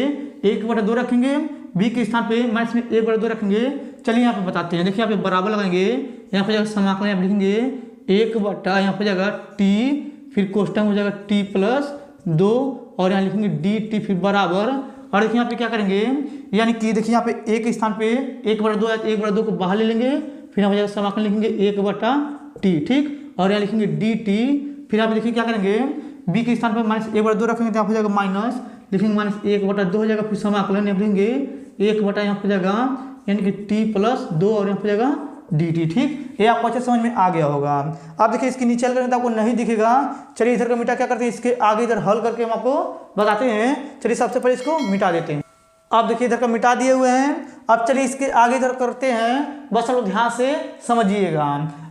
1/2 रखेंगे, b के स्थान पे माइनस में 1/2 रखेंगे। चलिए यहाँ पे बताते हैं। देखिए यहाँ पे बराबर लगाएंगे, यहाँ पे जाएगा समाकलन, यहाँ पे लिखेंगे 1 यहाँ पे जाएगा t, फिर कोष्टक में हो जाएगा t प्लस 2 और यहाँ लिखेंगे dt, फिर बराबर, और देखिए यहाँ पे क्या करेंगे, यानी कि देखिए यहाँ पे a के स्थान पे 1/2 है, 1/2 को बाहर ले लेंगे, फिर यहाँ पे जाएगा समाकलन लिखेंगे 1/t। ठीक, और यहाँ लिखेंगे dt, फिर यहाँ पे देखिए क्या करेंगे, b के स्थान पे -1/2 रखेंगे, तो यहाँ पे जाएगा माइनस, लिखेंगे -1/2 हो जाएगा, फिर समाकलन यहाँ लिखेंगे 1 यहाँ पे जाएगा यानी कि t प्लस 2 और यहाँ पे जाएगा dt। ठीक, ये आपको अच्छे समझ में आ गया होगा। अब देखिए इसके नीचे हल करेंगे तो आपको नहीं दिखेगा। चलिए इधर का मिटा क्या करते हैं, इसके आगे इधर हल करके हम आपको बताते हैं। चलिए सबसे पहले इसको मिटा देते हैं। अब देखिए इधर का मिटा दिए हुए हैं। अब चलिए इसके आगे इधर करते हैं, बस आप ध्यान से समझिएगा।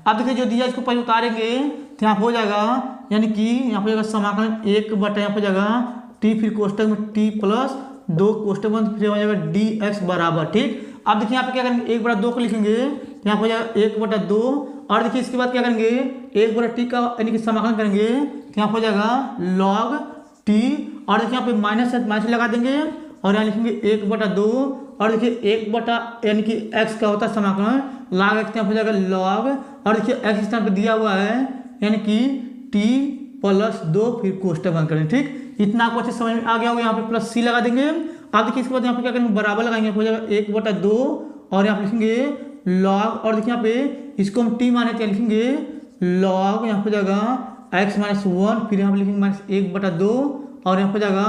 अब देखिए जो दिया इसको पहले उतारेंगे तो यहाँ हो जाएगा, यानी कि यहाँ हो जाएगा समाकलन 1/, यहाँ हो जाएगा टी, फिर कोष्टक में टी प्लस 2 कोष्टक में फिर हो जाएगा डी एक्स बराबर। ठीक, अब देखिए यहाँ पे क्या करेंगे 1/2 को लिखेंगे, यहाँ हो जाएगा 1/2। और देखिए इसके बाद क्या करेंगे 1/t का यानी कि समाकलन करेंगे तो यहाँ हो जाएगा log t। और देखिए यहाँ पे माइनस लगा देंगे और यहाँ लिखेंगे 1/2। और देखिए 1 यानी कि x का होता है समाकलन log x, यहाँ हो जाएगा log। और देखिए x इस तरह पे दिया हुआ है यानी कि t प्लस 2 फिर कोष्टक बंद करें। ठीक, इतना आपको अच्छे समझ में आ गया होगा। यहाँ पे प्लस c लगा देंगे। अब देखिए इसके बाद यहाँ पे क्या करेंगे बराबर लगाएंगे, हो जाएगा 1/2 और यहाँ पे लिखेंगे log। और देखिए यहाँ पे इसको हम t माने तो लिखेंगे log, यहाँ हो जाएगा x - 1, फिर यहाँ पे लिखेंगे -1/2 और यहाँ हो जाएगा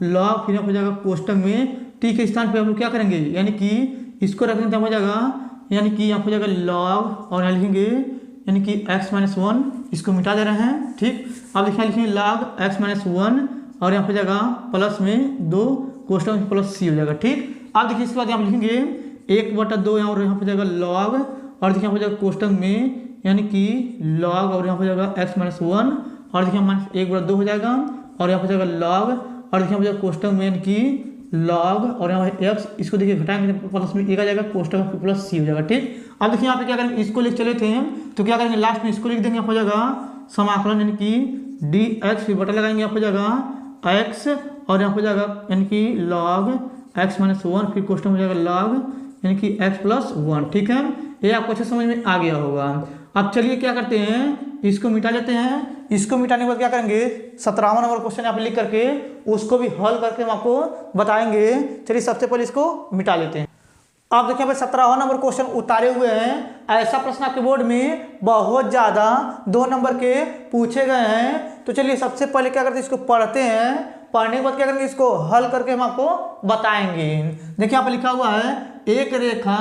log, फिर यहाँ हो जाएगा कोष्टक में t के स्थान पे हम लोग क्या करेंगे यानी कि इसको रखेंगे तो हो जाएगा यानी कि यहाँ हो जाएगा log और यहाँ लिखेंगे यानी कि x - 1, इसको मिटा दे रहे हैं। ठीक, अब देखिए लिखेंगे log x - 1 और यहाँ हो जाएगा प्लस में 2 कोष्टक में प्लस c हो जाएगा। ठीक, अब देखिए इसके बाद यहाँ लिखेंगे 1/2 यहाँ और यहाँ हो जाएगा log। और देखिए यहाँ हो जाएगा कोष्टक में यानी कि log और यहाँ हो जाएगा x - 1 और देखिए -1/2 हो जाएगा और यहाँ हो जाएगा log। और देखिए हो जाएगा कोष्टक में यानी कि log और यहाँ x, इसको देखिए घटाएंगे प्लस में 1 आ जाएगा, कोष्टक में प्लस c हो जाएगा। ठीक, अब देखिए यहाँ पे क्या करेंगे इसको लिख चले थे तो क्या करेंगे लास्ट में इसको लिख देंगे, हो जाएगा समाकलन यानी कि dx, फिर बटा लगाएंगे यहाँ हो जाएगा x और यहाँ हो जाएगा यानी कि log x - 1, फिर कोष्टक में हो जाएगा log यानी कि x + 1। ठीक है, ये आपको अच्छे समझ में आ गया होगा। अब चलिए क्या करते हैं, इसको मिटा लेते हैं। इसको मिटाने के बाद क्या करेंगे 17वां नंबर क्वेश्चन यहाँ पे लिख करके उसको भी हल करके हम आपको बताएंगे। चलिए सबसे पहले इसको मिटा लेते हैं। अब देखिए यहाँ पे 17वां नंबर क्वेश्चन उतारे हुए हैं। ऐसा प्रश्न आपके बोर्ड में बहुत ज़्यादा 2 नंबर के पूछे गए हैं। तो चलिए सबसे पहले क्या करते हैं, इसको पढ़ते हैं। पढ़ने के बाद क्या करेंगे इसको हल करके हम आपको बताएंगे। देखिए यहाँ पे लिखा हुआ है एक रेखा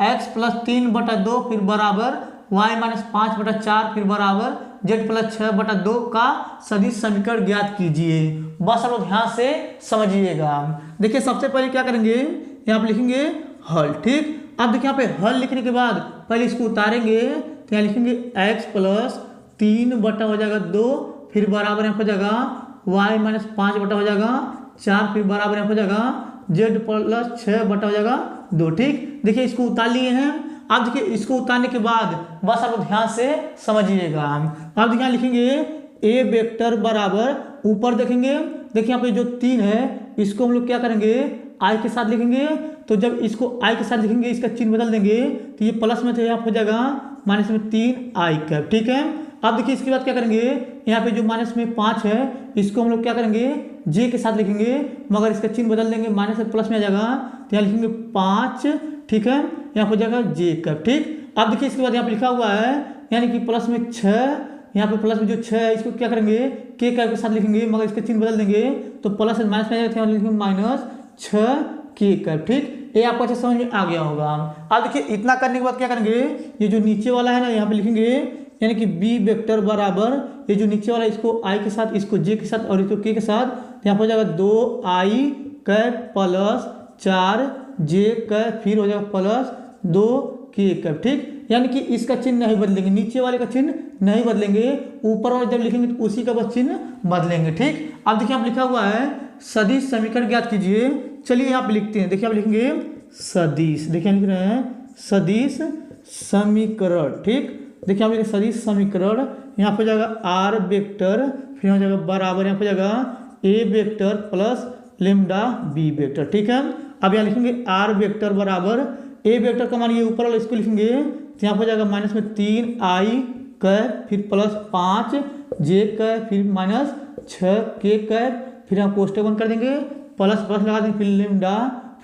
x + 3/2 फिर बराबर y - 5/4 फिर बराबर z + 6/2 का सदिश समीकरण ज्ञात कीजिए। बस आप ध्यान से समझिएगा। देखिए सबसे पहले क्या करेंगे यहाँ पे लिखेंगे हल। ठीक, अब देखिए यहाँ पे हल लिखने के बाद पहले इसको उतारेंगे तो यहाँ लिखेंगे x + 3 हो जाएगा 2 फिर बराबर यहाँ हो जाएगा y - 5 हो जाएगा 4 फिर बराबर यहाँ हो जाएगा z + 6 हो जाएगा 2। ठीक, देखिए इसको उतार लिए हैं। अब देखिए इसको उतारने के बाद बस आप ध्यान से समझिएगा। अब देखिए यहाँ लिखेंगे a वेक्टर बराबर ऊपर देखेंगे, देखिए यहाँ पे जो 3 है इसको हम लोग क्या करेंगे i के साथ लिखेंगे। तो जब इसको i के साथ लिखेंगे इसका चिन्ह बदल देंगे तो ये प्लस में तो यहाँ हो जाएगा माइनस में 3i। ठीक है, अब देखिए इसके बाद क्या करेंगे यहाँ पे जो माइनस में 5 है इसको हम लोग क्या करेंगे j के साथ लिखेंगे, मगर इसका चिन्ह बदल देंगे माइनस से प्लस में आ जाएगा तो यहाँ लिखेंगे 5। ठीक है, यहाँ हो जाएगा j। ठीक, अब देखिए इसके बाद यहाँ पे लिखा हुआ है यानी कि प्लस में 6, यहाँ पे प्लस में जो 6 है इसको क्या करेंगे k के साथ लिखेंगे, मगर इसका चिन्ह बदल देंगे तो प्लस से माइनस में आ जाएगा, लिखेंगे -6k। ठीक, ये आपको अच्छे समझ में आ गया होगा। अब देखिए इतना करने के बाद क्या करेंगे ये जो नीचे वाला है ना यहाँ पे लिखेंगे यानी कि b वेक्टर बराबर ये जो नीचे वाला इसको i के साथ, इसको j के साथ और इसको k के साथ, यहाँ पर हो जाएगा 2i + 4j फिर हो जाएगा प्लस 2k। ठीक, यानी कि इसका चिन्ह नहीं बदलेंगे, नीचे वाले का चिन्ह नहीं बदलेंगे, ऊपर वाले जब लिखेंगे तो उसी का बस चिन्ह बदलेंगे। ठीक, अब देखिए यहाँ लिखा हुआ है सदिश समीकरण ज्ञात कीजिए। चलिए यहाँ पे लिखते हैं, देखिए आप लिखेंगे सदिश, देखिए लिख रहे हैं सदिश समीकरण। ठीक, देखिए आप लिखेंगे सदिश समीकरण, यहाँ पे जाएगा r वेक्टर फिर हो जाएगा बराबर यहाँ पे जाएगा a vector plus lambda b vector. ठीक है, अब यहाँ लिखेंगे r वेक्टर बराबर a वेक्टर का मान ये ऊपर वाला इसको लिखेंगे तो यहाँ पे जाएगा माइनस में 3i फिर प्लस 5j फिर -6k फिर यहाँ कोष्टक बंद कर देंगे, प्लस प्लस लगा देंगे, फिर लेम्डा,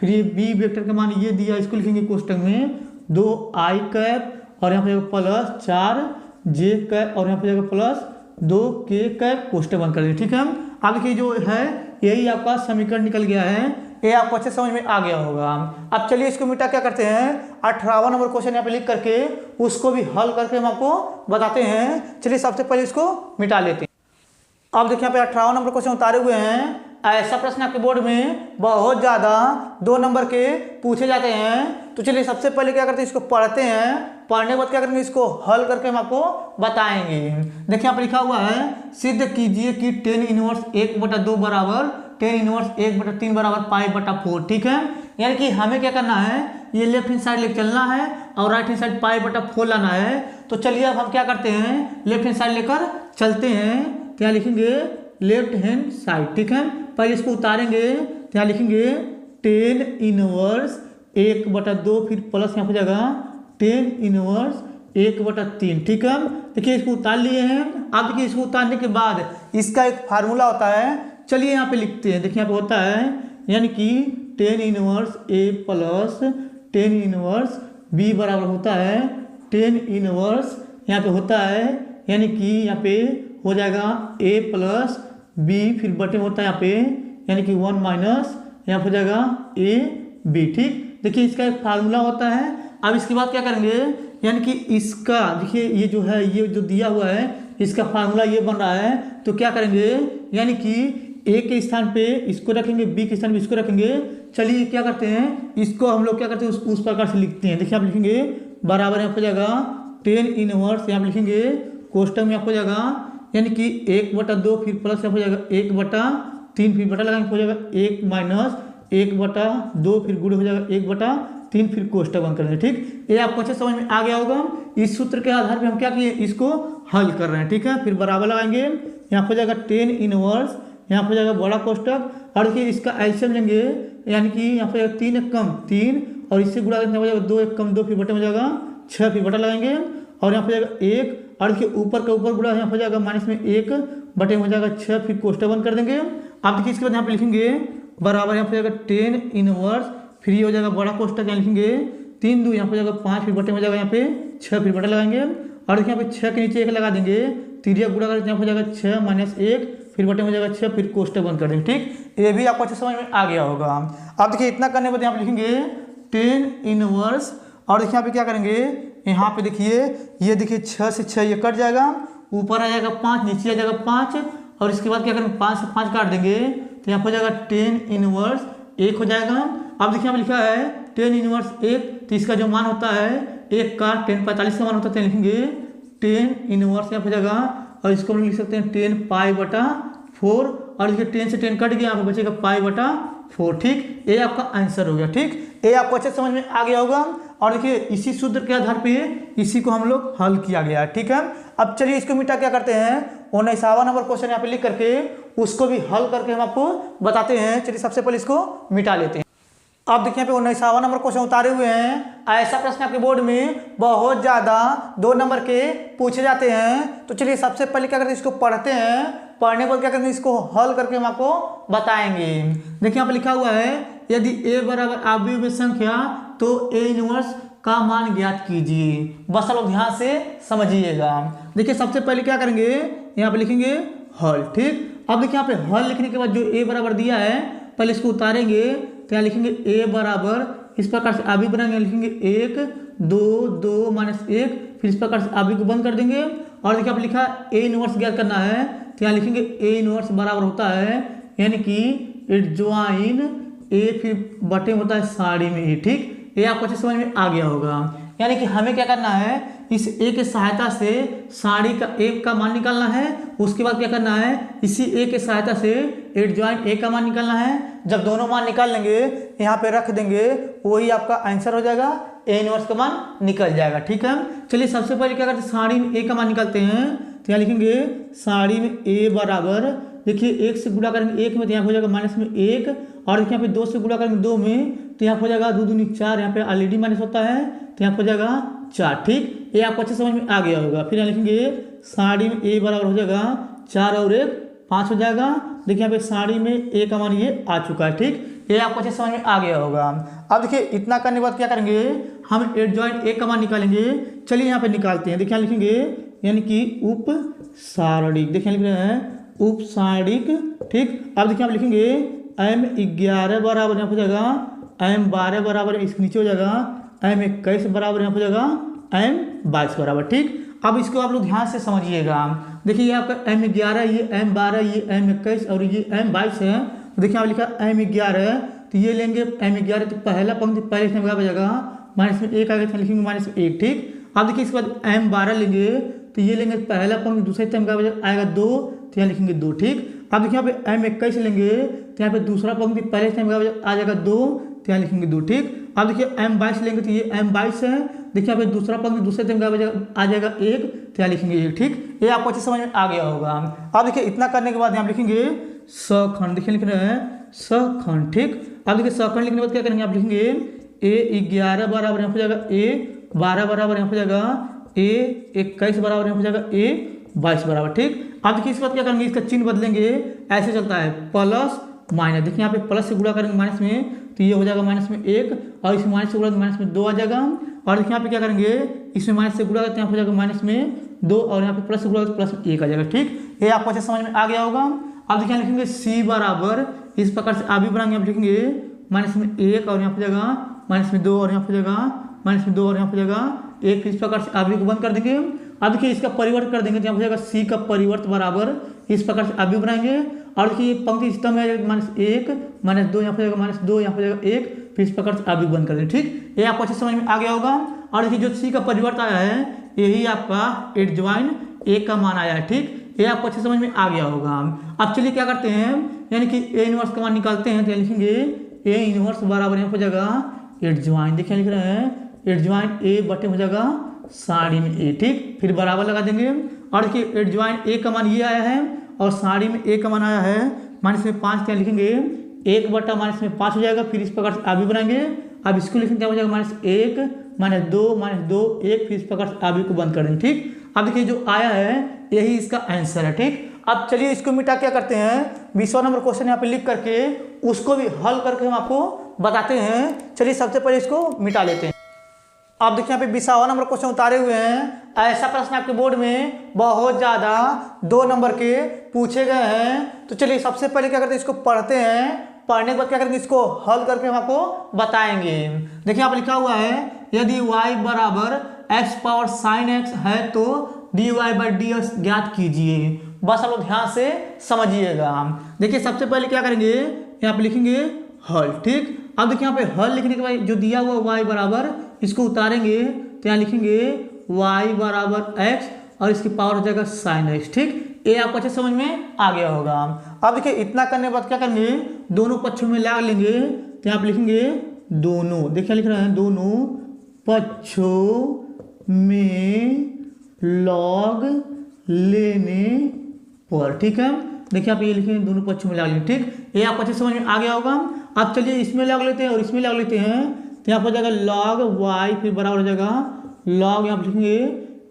फिर ये b वेक्टर का मान ये दिया इसको लिखेंगे कोष्टक में 2i और यहाँ पे जाएगा प्लस 4j और यहाँ पे जाएगा प्लस 2k कोष्टक बंद कर देंगे। ठीक है, अब देखिए जो है यही आपका समीकरण निकल गया है। ये आपको अच्छे समझ में आ गया होगा। अब चलिए इसको मिटा क्या करते हैं, 18वां नंबर क्वेश्चन यहाँ पे लिख करके उसको भी हल करके हम आपको बताते हैं। चलिए सबसे पहले इसको मिटा लेते हैं। अब देखिए यहाँ पे 18वां नंबर क्वेश्चन उतारे हुए हैं। ऐसा प्रश्न आपके बोर्ड में बहुत ज़्यादा 2 नंबर के पूछे जाते हैं। तो चलिए सबसे पहले क्या करते हैं, इसको पढ़ते हैं। पढ़ने के बाद क्या करेंगे, इसको हल करके हम आपको बताएंगे। देखिए यहाँ पे लिखा हुआ है, सिद्ध कीजिए कि tan इनवर्स 1/2 बराबर tan इनवर्स 1/3 बराबर π/4। ठीक है, यानी कि हमें क्या करना है, ये लेफ्ट हैंड साइड लेके चलना है और राइट हैंड साइड π/4 लाना है। तो चलिए अब हम क्या करते हैं, लेफ्ट हैंड साइड लेकर चलते हैं। तो यहाँ लिखेंगे लेफ्ट हैंड साइड। ठीक है, पहले इसको उतारेंगे तो यहाँ लिखेंगे tan इनवर्स 1/2 फिर प्लस यहाँ हो जाएगा tan इनवर्स 1/3। ठीक है, देखिए इसको उतार लिए हैं। अब देखिए इसको उतारने के बाद इसका एक फार्मूला होता है, चलिए यहाँ पे लिखते हैं। देखिए यहाँ पे होता है, यानी कि tan inverse A plus tan inverse B बराबर होता है tan इनवर्स, यहाँ पे होता है, यानी कि यहाँ पे हो जाएगा A प्लस B फिर बटे होता है यहाँ पे, यानी कि 1 माइनस यहाँ हो जाएगा A B। ठीक, देखिए इसका एक फार्मूला होता है। अब इसके बाद क्या करेंगे, यानी कि इसका देखिए ये जो है, ये जो दिया हुआ है इसका फार्मूला ये बन रहा है। तो क्या करेंगे, यानी कि A के स्थान पे इसको रखेंगे, B के स्थान पे इसको रखेंगे। चलिए क्या करते हैं, इसको हम लोग क्या करते हैं उस प्रकार से लिखते हैं। देखिए आप लिखेंगे बराबर यहाँ हो जाएगा tan इनवर्स, यहाँ लिखेंगे कोष्टक में यहाँ हो जाएगा, यानी कि 1/2 फिर प्लस यहाँ हो जाएगा 1/3 फिर बटा लगाएंगे हो जाएगा 1 माइनस 1/2 फिर गुणे हो जाएगा 1/3 फिर कोष्टक बंद करेंगे। ठीक, ये आपको अच्छे समझ में आ गया होगा। इस सूत्र के आधार पे हम क्या किए, इसको हल कर रहे हैं। ठीक है, फिर बराबर लगाएंगे, यहाँ हो जाएगा tan इनवर्स, यहाँ हो जाएगा बड़ा कोष्टक, और देखिए इसका एलसीएम लेंगे, यानी कि यहाँ हो जाएगा 3 कम 3 और इससे गुणा करने हो जाएगा 2 1 कम 2 फिर बटे हो जाएगा 6 फिर बटा लगाएंगे और यहाँ हो जाएगा 1, और देखिए ऊपर का ऊपर गुणा यहाँ हो जाएगा माइनस में 1 बटे हो जाएगा 6 फिर कोष्टक बंद कर देंगे। अब देखिए इसके बाद यहाँ पे लिखेंगे बराबर यहाँ हो जाएगा tan इनवर्स, फिर ये हो जाएगा बड़ा कोष्टक, यहाँ लिखेंगे 3 2 यहाँ हो जाएगा 5 फिर बटे हो जाएगा यहाँ पे 6 फिर बटा लगाएंगे, और देखिए यहाँ पे 6 के नीचे 1 लगा देंगे, तिरिया गुणा करके यहाँ हो जाएगा 6 माइनस 1 फिर बटे हो जाएगा 6 फिर कोष्टक बंद कर देंगे। ठीक, ये भी आपको अच्छे समझ में आ गया होगा। अब देखिए इतना करने के बाद यहाँ पे लिखेंगे tan इनवर्स, और देखिए यहाँ पे क्या करेंगे, यहाँ पे देखिए ये देखिए 6 से 6 ये कट जाएगा, ऊपर आ जाएगा 5 नीचे आ जाएगा 5, और इसके बाद क्या करेंगे 5 से 5 काट देंगे तो यहाँ हो जाएगा tan इनवर्स 1 हो जाएगा। अब देखिए यहाँ पे लिखा है tan इनवर्स 1, तो इसका जो मान होता है 1 का tan 45 का मान होता है, लिखेंगे tan इनवर्स यहाँ हो जाएगा, और इसको हम लिख सकते हैं tan π/4, और देखिए tan से tan कट गया, यहाँ पे बचेगा π/4। ठीक, ये आपका आंसर हो गया। ठीक, ये आपको अच्छे समझ में आ गया होगा। और देखिए इसी सूत्र के आधार पे इसी को हम लोग हल किया गया है। ठीक है, अब चलिए इसको मिटा क्या करते हैं, 19वां नंबर क्वेश्चन यहाँ पे लिख करके उसको भी हल करके हम आपको बताते हैं। चलिए सबसे पहले इसको मिटा लेते हैं। अब देखिए यहाँ पे 19वां नंबर क्वेश्चन उतारे हुए हैं। ऐसा प्रश्न आपके बोर्ड में बहुत ज़्यादा 2 नंबर के पूछे जाते हैं। तो चलिए सबसे पहले क्या करते हैं, इसको पढ़ते हैं। पढ़ने के बाद क्या करते हैं, इसको हल करके हम आपको बताएंगे। देखिए यहाँ पे लिखा हुआ है, यदि a बराबर अवयवी संख्या तो a इनवर्स का मान ज्ञात कीजिए। बस आप लोग ध्यान से समझिएगा। देखिए सबसे पहले क्या करेंगे, यहाँ पे लिखेंगे हल। ठीक, अब देखिए यहाँ पे हल लिखने के बाद जो a बराबर दिया है पहले इसको उतारेंगे, तो यहाँ लिखेंगे a बराबर इस प्रकार से अभी बनाएंगे, लिखेंगे 1 2 2 माइनस 1, फिर इस प्रकार से अभी को बंद कर देंगे। और देखिए आप लिखा a इनवर्स ज्ञात करना है, तो यहाँ लिखेंगे a इनवर्स बराबर होता है, यानी कि एडजॉइन a फिर बटे होता है साड़ी में a। ठीक, ये आपको अच्छे समझ में आ गया होगा। यानी कि हमें क्या करना है, इस a के सहायता से साड़ी का a का मान निकालना है। उसके बाद क्या करना है, इसी a के सहायता से एडजॉइन a का मान निकालना है। जब दोनों मान निकाल लेंगे यहाँ पे रख देंगे, वही आपका आंसर हो जाएगा, a इनवर्स का मान निकल जाएगा। ठीक है, चलिए सबसे पहले क्या करते हैं, साड़ी में a का मान निकालते हैं। तो यहाँ लिखेंगे साड़ी में a बराबर, देखिए 1 से गुणा करेंगे 1 में, तो यहाँ हो जाएगा माइनस में 1, और देखिए यहाँ पे 2 से गुणा करेंगे 2 में, तो यहाँ हो जाएगा 2 दूनी 4, यहाँ पे ऑलरेडी माइनस होता है, तो यहाँ हो जाएगा 4। ठीक, ये आपको अच्छे समझ में आ गया होगा। फिर यहाँ लिखेंगे साड़ी में a बराबर हो जाएगा 4 और 1 5 हो जाएगा। देखिए यहाँ पे साड़ी में a का मान ये आ चुका है। ठीक, ये आपको अच्छे समझ में आ गया होगा। अब देखिए इतना करने के बाद क्या करेंगे, हम एडजॉइन a का मान निकालेंगे। चलिए यहाँ पे निकालते हैं। देखिए यहाँ लिखेंगे, यानी कि उप सारणिक, देखिए लिख रहे हैं उप सारणिक। ठीक, अब देखिए आप लिखेंगे M11 बराबर यहाँ हो जाएगा M12 बराबर, इसके नीचे हो जाएगा M21 बराबर, यहाँ हो जाएगा M22 बराबर। ठीक, अब इसको आप लोग ध्यान से समझिएगा। देखिए ये आपका M11, ये M12, ये M21 और ये M22 है। तो देखिए आप लिखा M11, तो ये लेंगे M11, तो पहला पंक्ति पहले से हो जाएगा माइनस में 1 आगे लिखेंगे माइनस में 1। ठीक, अब देखिए इसके बाद M12 लेंगे, तो ये लेंगे पहला पंक्ति दूसरे टाइम का आएगा 2, तो यहाँ लिखेंगे 2। ठीक, अब देखिए यहाँ पे M21 लेंगे, तो यहाँ पे दूसरा पंक्ति पहले टाइम का आ जाएगा 2, तो यहाँ लिखेंगे 2। ठीक, अब देखिए M22 लेंगे, तो ये M22 है, देखिए यहाँ पे दूसरा पंक्ति दूसरे टाइम का आ जाएगा 1, तो यहाँ लिखेंगे 1। ठीक, ये आपको अच्छे समझ में आ गया होगा। अब देखिए इतना करने के बाद यहाँ लिखेंगे सखंड, देखिए लिख रहे हैं सखंड। ठीक, अब देखिए सखंड लिखने के बाद क्या करेंगे, आप लिखेंगे A11 बराबर यहाँ हो जाएगा A12 बराबर, यहाँ हो जाएगा A21 बराबर, यहाँ हो जाएगा A22 बराबर। ठीक, अब देखिए इसके बाद क्या करेंगे, इसका चिन्ह बदलेंगे, ऐसे चलता है प्लस माइनस। देखिए यहाँ पे प्लस से गुणा करेंगे माइनस में, तो ये हो जाएगा माइनस में 1, और इसमें माइनस से गुणा माइनस में 2 आ जाएगा। और देखिए यहाँ पे क्या करेंगे, इसमें माइनस से गुणा करते हैं, हो जाएगा माइनस में 2, और यहाँ पे प्लस से गुणा प्लस में 1 आ जाएगा। ठीक, ये आपको अच्छे समझ में आ गया होगा। अब देखिए लिखेंगे C बराबर, इस प्रकार से आप भी बनाएंगे, आप लिखेंगे माइनस में 1 और यहाँ पे जाएगा माइनस में 2 और यहाँ पे जाएगा माइनस में 2 और यहाँ पे जाएगा 1। इस प्रकार से आप भी को बंद कर देंगे। अब देखिए इसका परिवर्त कर देंगे, तो यहाँ पे जाएगा C का परिवर्त बराबर, इस प्रकार से आप भी बनाएंगे। और देखिए पंक्ति सिस्टम में माइनस 1 माइनस 2, यहाँ पे जाएगा माइनस 2, यहाँ पे जाएगा 1, फिर इस प्रकार से आप भी बंद कर देंगे। ठीक, ये आपको अच्छे समझ में आ गया होगा। और देखिए जो C का परिवर्त आया है, यही आपका एडजॉइन A का मान आया है। ठीक, ये आपको अच्छे समझ में आ गया होगा। अब चलिए क्या करते हैं, यानी कि A इनवर्स का मान निकालते हैं, तो लिखेंगे A इनवर्स बराबर यहाँ हो जाएगा एडजॉइन, देखिए लिख रहे हैं एडजॉइन A बटे हो जाएगा साड़ी में A। ठीक, फिर बराबर लगा देंगे। और देखिए एडजॉइन A का मान ये आया है, और साड़ी में A का मान आया है माइनस में 5, क्या लिखेंगे 1 बटा माइनस में 5 हो जाएगा। फिर इस प्रकार से आप भी बनाएंगे। अब इसको लिखेंगे क्या हो जाएगा माइनस 1 माइनस 2 माइनस 2 1, फिर इस प्रकार से आप को बंद कर देंगे। ठीक, अब देखिए जो आया है यही इसका आंसर है। ठीक, अब चलिए इसको मिटा क्या करते हैं, 20वां नंबर क्वेश्चन यहाँ पे लिख करके उसको भी हल करके हम आपको बताते हैं। चलिए सबसे पहले इसको मिटा लेते हैं। अब देखिए यहाँ पे 20वां नंबर क्वेश्चन उतारे हुए हैं। ऐसा प्रश्न आपके बोर्ड में बहुत ज़्यादा 2 नंबर के पूछे गए हैं। तो चलिए सबसे पहले क्या करते हैं, इसको पढ़ते हैं। पढ़ने के बाद क्या करेंगे, इसको हल करके हम आपको बताएंगे। देखिए यहाँ पे लिखा हुआ है, यदि y बराबर x पावर साइन x है तो dy बाई dx ज्ञात कीजिए। बस आप लोग ध्यान से समझिएगा। देखिए सबसे पहले क्या करेंगे, यहाँ पे लिखेंगे हल। ठीक, अब देखिए यहाँ पे हल लिखने के बाद जो दिया हुआ y बराबर, इसको उतारेंगे, तो यहाँ लिखेंगे y बराबर x और इसकी पावर हो जाएगा साइन x। ठीक, ये आपको अच्छे समझ में आ गया होगा। अब देखिए इतना करने के बाद क्या करेंगे, दोनों पक्षों में लगा लेंगे, तो यहाँ पे लिखेंगे दोनों, देखिए लिख रहे हैं दोनों पक्षों में लॉग लेने पर। ठीक है, देखिए आप ये लिखेंगे दोनों पक्षों में लगा लेंगे। ठीक, ये आपको अच्छे समझ में आ गया होगा। अब चलिए इसमें लगा लेते हैं और इसमें लगा लेते हैं, तो यहाँ पर जाएगा लॉग y, फिर बराबर हो जाएगा लॉग, यहाँ पर लिखेंगे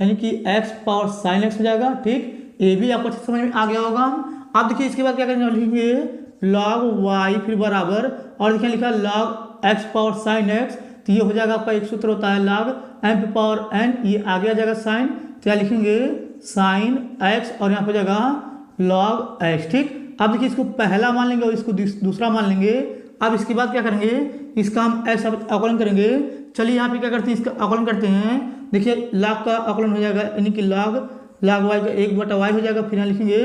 यानी कि x पावर साइन x हो जाएगा। ठीक, ये भी आपको अच्छे समझ में आ गया होगा। अब देखिए इसके बाद क्या करेंगे, लिखेंगे लॉग y फिर बराबर, और देखिए लिखा log x power sine x, तो ये हो जाएगा आपका एक सूत्र होता है लॉग m पावर n, ये आगे आ जाएगा साइन, तो यहाँ लिखेंगे साइन x और यहाँ पे जाएगा लॉग x। ठीक, अब देखिए इसको पहला मान लेंगे और इसको दूसरा मान लेंगे। अब इसके बाद क्या करेंगे, इसका हम x आकलन करेंगे। चलिए यहाँ पे क्या करते हैं, इसका आकलन करते हैं। देखिए लॉग का आकलन हो जाएगा, यानी कि लॉग y का 1 बटा y हो जाएगा। फिर यहाँ लिखेंगे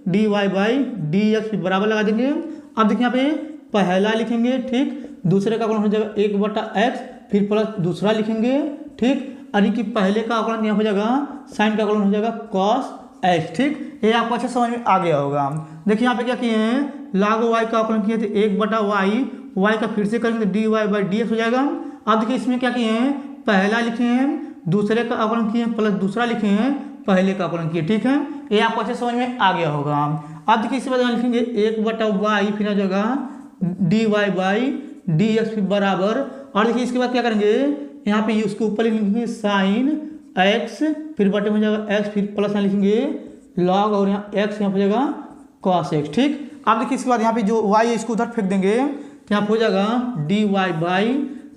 dy बाई dx, फिर बराबर लगा देंगे। अब देखिए यहाँ पे पहला लिखेंगे, ठीक, दूसरे का आकलन हो जाएगा 1 बटा x, फिर प्लस दूसरा लिखेंगे। ठीक, यानी कि पहले का आकलन यहाँ हो जाएगा साइन का आकलन हो जाएगा cos x। ठीक, ये आपको अच्छे समझ में आ गया होगा। देखिए यहाँ पे क्या किए हैं, log y का आकलन किए थे 1 बटा y का फिर से करेंगे dy बाई dx हो जाएगा। अब देखिए इसमें क्या किए हैं, पहला लिखे हैं, दूसरे का आकलन किए प्लस दूसरा लिखे हैं, पहले का आकलन किए। ठीक है, ये आपको अच्छे समझ में आ गया होगा। अब देखिए इसके बाद लिखेंगे 1 बटा y, फिर आ जाएगा dy बाई dx, फिर बराबर, और देखिए इसके बाद क्या करेंगे, यहाँ पे उसके ऊपर लिखेंगे साइन x, फिर बटे में जाएगा x, फिर प्लस यहाँ लिखेंगे लॉग, और यहाँ x यहाँ पे जाएगा cos x। ठीक, अब देखिए इसके बाद यहाँ पे जो y है इसको उधर फेंक देंगे, तो यहाँ पे हो जाएगा dy बाई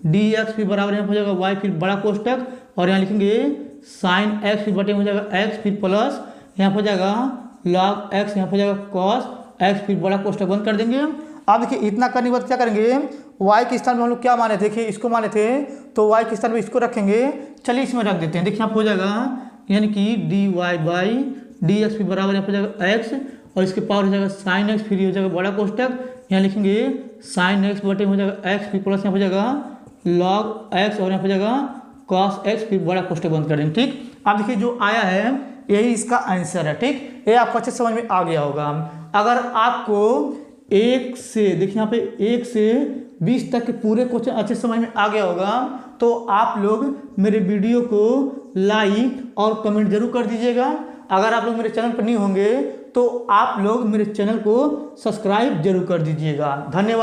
dx, फिर बराबर यहाँ पे हो जाएगा y, फिर बड़ा कोष्टक, और यहाँ लिखेंगे साइन x, फिर बटे में हो जाएगा x, फिर प्लस यहाँ पे हो जाएगा लॉग x, यहाँ पे हो जाएगा cos x, फिर बड़ा कोष्टक बंद कर देंगे। अब देखिए इतना करने के बाद क्या करेंगे, y के स्थान में हम लोग क्या माने थे, देखिए इसको माने थे, तो y के स्थान में इसको रखेंगे। चलिए इसमें रख देते हैं। देखिए आप हो जाएगा यानी कि dy बाई डी एक्स बराबर यहाँ हो जाएगा x, और इसके पावर हो जाएगा साइन एक्स, फिर हो जाएगा बड़ा कोष्टक, यहाँ लिखेंगे साइन एक्स बटे हो जाएगा एक्स, फिर प्लस यहाँ हो जाएगा लॉग एक्स, और यहाँ हो जाएगा कॉस एक्स, फिर बड़ा कोष्टक बंद कर देंगे। ठीक, अब देखिए जो आया है यही इसका आंसर है। ठीक, ये आपको अच्छे समझ में आ गया होगा। अगर आपको 1 से देखिए यहाँ पे 1 से 20 तक के पूरे क्वेश्चन अच्छे समझ में आ गया होगा, तो आप लोग मेरे वीडियो को लाइक और कमेंट जरूर कर दीजिएगा। अगर आप लोग मेरे चैनल पर नहीं होंगे तो आप लोग मेरे चैनल को सब्सक्राइब जरूर कर दीजिएगा। धन्यवाद।